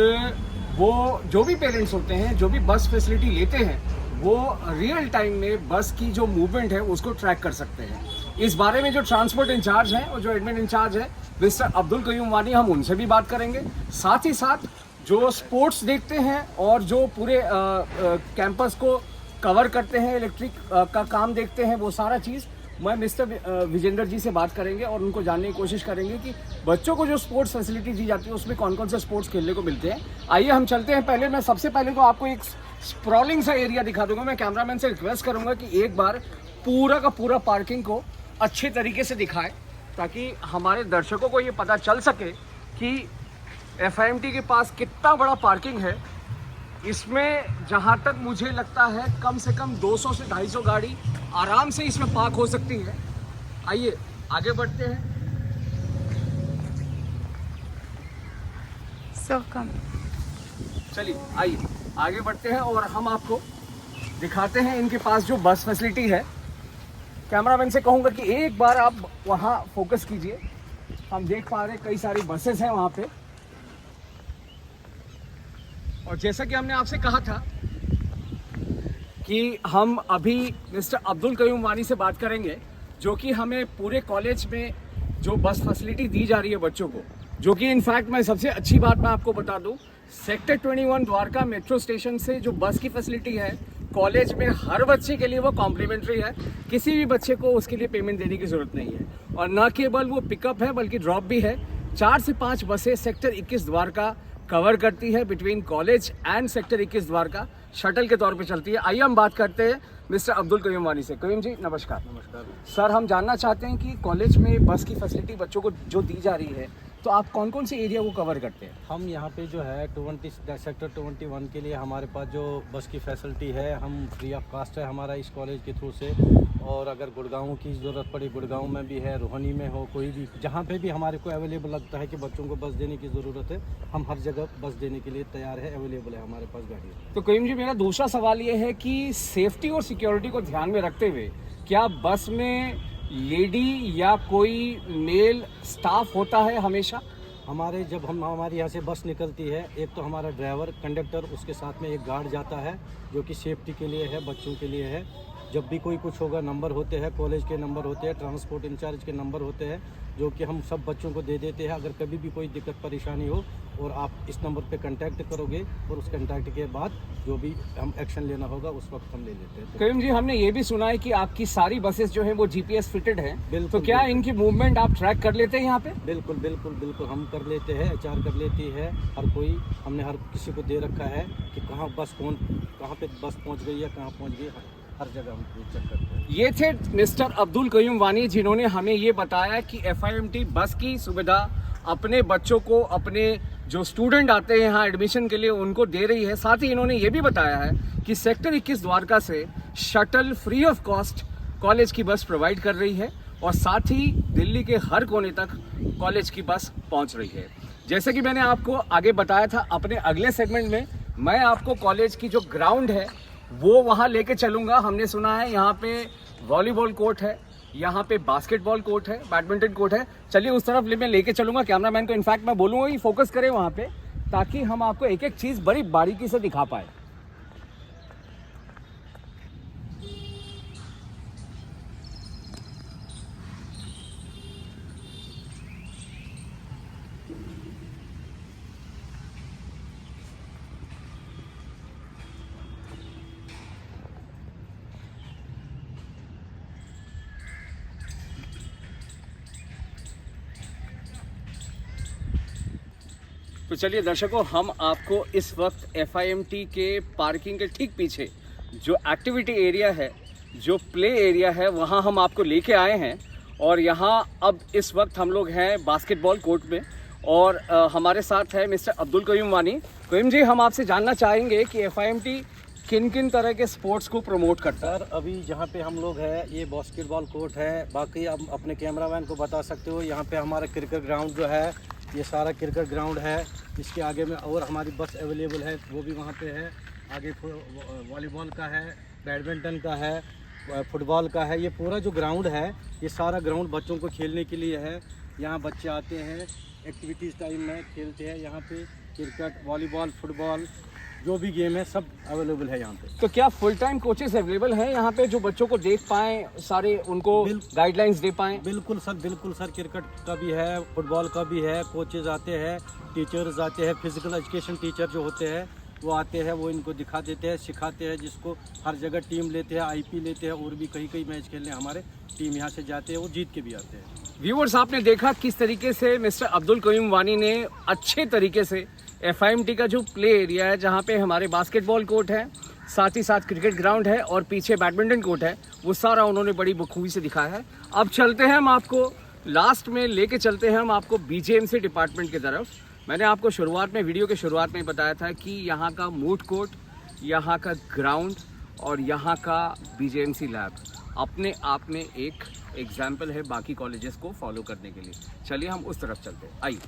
वो जो भी पेरेंट्स होते हैं, जो भी बस फैसिलिटी लेते हैं, वो रियल टाइम में बस की जो मूवमेंट है उसको ट्रैक कर सकते हैं। इस बारे में जो ट्रांसपोर्ट इंचार्ज हैं और जो एडमिन इंचार्ज है मिस्टर अब्दुल कयूम वानी, हम उनसे भी बात करेंगे। साथ ही साथ जो स्पोर्ट्स देखते हैं और जो पूरे कैंपस को कवर करते हैं, इलेक्ट्रिक का काम देखते हैं, वो सारा चीज़ मैं मिस्टर विजेंद्र जी से बात करेंगे और उनको जानने की कोशिश करेंगे कि बच्चों को जो स्पोर्ट्स फैसिलिटी दी जाती है उसमें कौन कौन से स्पोर्ट्स खेलने को मिलते हैं। आइए हम चलते हैं। पहले मैं सबसे पहले तो आपको एक स्प्रॉलिंग सा एरिया दिखा दूंगा। मैं कैमरामैन से रिक्वेस्ट करूंगा कि एक बार पूरा का पूरा पार्किंग को अच्छे तरीके से दिखाए, ताकि हमारे दर्शकों को ये पता चल सके कि FIMT के पास कितना बड़ा पार्किंग है। इसमें जहाँ तक मुझे लगता है कम से कम 200 से 250 गाड़ी आराम से इसमें पार्क हो सकती है। आइए आगे बढ़ते हैं। चलिए आइए आगे बढ़ते हैं और हम आपको दिखाते हैं इनके पास जो बस फैसिलिटी है। कैमरामैन से कहूँगा कि एक बार आप वहाँ फोकस कीजिए। हम देख पा रहे हैं कई सारी बसेस हैं वहाँ पे, और जैसा कि हमने आपसे कहा था कि हम अभी मिस्टर अब्दुल कयूम वानी से बात करेंगे, जो कि हमें पूरे कॉलेज में जो बस फैसिलिटी दी जा रही है बच्चों को, जो कि इनफैक्ट मैं सबसे अच्छी बात मैं आपको बता दूं, सेक्टर 21 द्वारका मेट्रो स्टेशन से जो बस की फैसिलिटी है कॉलेज में हर बच्चे के लिए वो कॉम्प्लीमेंट्री है। किसी भी बच्चे को उसके लिए पेमेंट देने की ज़रूरत नहीं है, और न केवल वो पिकअप है बल्कि ड्रॉप भी है। 4 से 5 बसें सेक्टर 21 द्वारका कवर करती है, between college and sector 21 Dwarka shuttle के तौर पे चलती है। आइए हम बात करते हैं मिस्टर अब्दुल कयूम वानी से। कयूम जी नमस्कार। नमस्कार सर, हम जानना चाहते हैं कि कॉलेज में बस की फैसिलिटी बच्चों को जो दी जा रही है, तो आप कौन कौन से एरिया को कवर करते हैं? हम यहाँ पे जो है सेक्टर 21 के लिए हमारे पास जो बस की फैसिलिटी है, हम फ्री ऑफ कास्ट है हमारा इस कॉलेज के थ्रू से। और अगर गुड़गांव की ज़रूरत पड़ी, गुड़गांव में भी है, रोहनी में हो, कोई भी जहाँ पे भी हमारे को अवेलेबल लगता है कि बच्चों को बस देने की ज़रूरत है, हम हर जगह बस देने के लिए तैयार है, अवेलेबल है हमारे पास गाड़ी। तो कयूम जी, मेरा दूसरा सवाल ये है कि सेफ्टी और सिक्योरिटी को ध्यान में रखते हुए क्या बस में लेडी या कोई मेल स्टाफ होता है हमेशा? हमारे जब हमारे यहाँ से बस निकलती है, एक तो हमारा ड्राइवर, कंडक्टर, उसके साथ में एक गार्ड जाता है जो कि सेफ्टी के लिए है, बच्चों के लिए है। जब भी कोई कुछ होगा, नंबर होते हैं, कॉलेज के नंबर होते हैं, ट्रांसपोर्ट इंचार्ज के नंबर होते हैं, जो कि हम सब बच्चों को दे देते हैं। अगर कभी भी कोई दिक्कत परेशानी हो और आप इस नंबर पे कांटेक्ट करोगे और उस कांटेक्ट के बाद जो भी हम एक्शन लेना होगा उस वक्त हम ले लेते हैं। करीम जी, हमने ये भी सुना है कि आपकी सारी बसेस जो हैं वो जीपीएस फिटेड हैं। बिल्कुल। तो क्या इनकी मूवमेंट आप ट्रैक कर लेते हैं यहाँ पे? बिल्कुल बिल्कुल बिल्कुल, हम कर लेते हैं, HR कर लेती है। हर कोई, हमने हर किसी को दे रखा है कि कहाँ पे बस पहुँच गई है, कहाँ पहुँच गई, हर जगह हम चेक करते हैं। ये थे मिस्टर अब्दुल कयूम वानी, जिन्होंने हमें ये बताया कि FIMT बस की सुविधा अपने बच्चों को, अपने जो स्टूडेंट आते हैं यहाँ एडमिशन के लिए, उनको दे रही है। साथ ही इन्होंने ये भी बताया है कि सेक्टर 21 द्वारका से shuttle free of cost college की बस प्रोवाइड कर रही है और साथ ही दिल्ली के हर कोने तक कॉलेज की बस पहुँच रही है। जैसे कि मैंने आपको आगे बताया था, अपने अगले सेगमेंट में मैं आपको कॉलेज की जो ग्राउंड है वो वहाँ लेके चलूँगा। हमने सुना है यहाँ पे वॉलीबॉल कोर्ट है, यहाँ पे बास्केटबॉल कोर्ट है, बैडमिंटन कोर्ट है। चलिए उस तरफ मैं लेके चलूँगा। कैमरामैन को इनफैक्ट मैं बोलूँगा कि फोकस करें वहाँ पे, ताकि हम आपको एक एक चीज़ बड़ी बारीकी से दिखा पाए। तो चलिए दर्शकों, हम आपको इस वक्त FIMT के पार्किंग के ठीक पीछे जो एक्टिविटी एरिया है, जो प्ले एरिया है, वहाँ हम आपको लेके आए हैं। और यहाँ अब इस वक्त हम लोग हैं बास्केटबॉल कोर्ट में और हमारे साथ है मिस्टर अब्दुल कयूम वानी। कयूम जी, हम आपसे जानना चाहेंगे कि FIMT किन किन तरह के स्पोर्ट्स को प्रमोट करता है? सर, अभी जहाँ पे हम लोग हैं ये बास्केटबॉल कोर्ट है। बाकी आप अपने कैमरामैन को बता सकते हो, यहाँ पे हमारा क्रिकेट ग्राउंड जो है, ये सारा क्रिकेट ग्राउंड है। इसके आगे में और हमारी बस अवेलेबल है, वो भी वहाँ पे है। आगे वॉलीबॉल का है, बैडमिंटन का है, फुटबॉल का है। ये पूरा जो ग्राउंड है, ये सारा ग्राउंड बच्चों को खेलने के लिए है। यहाँ बच्चे आते हैं, एक्टिविटीज़ टाइम में खेलते हैं। यहाँ पे क्रिकेट, वॉलीबॉल, फुटबॉल, जो भी गेम है सब अवेलेबल है यहाँ पे। तो क्या फुल टाइम कोचेस अवेलेबल हैं यहाँ पे जो बच्चों को देख पाएँ, सारे उनको गाइडलाइंस दे पाएँ? बिल्कुल सर, बिल्कुल सर। क्रिकेट का भी है, फुटबॉल का भी है। कोचेज आते हैं, टीचर्स आते हैं, फिजिकल एजुकेशन टीचर जो होते हैं वो आते हैं, वो इनको दिखा देते हैं, सिखाते हैं। जिसको हर जगह टीम लेते हैं, IP लेते हैं और भी कई मैच खेलने हमारे टीम यहाँ से जाते हैं, वो जीत के भी आते हैं। व्यूअर्स, आपने देखा किस तरीके से मिस्टर अब्दुल कयूम वानी ने अच्छे तरीके से FIMT का जो प्ले एरिया है, जहाँ पे हमारे बास्केटबॉल कोर्ट है, साथ ही साथ क्रिकेट ग्राउंड है और पीछे बैडमिंटन कोर्ट है, वो सारा उन्होंने बड़ी बखूबी से दिखाया है। अब चलते हैं, हम आपको लास्ट में लेके चलते हैं हम आपको BJMC डिपार्टमेंट की तरफ। मैंने आपको शुरुआत में, वीडियो के शुरुआत में बताया था कि यहाँ का मूड कोर्ट, यहाँ का ग्राउंड और यहाँ का BJMC लैब अपने आप में एक एग्जाम्पल है बाकी कॉलेजेस को फॉलो करने के लिए। चलिए हम उस तरफ चलते हैं, आइए।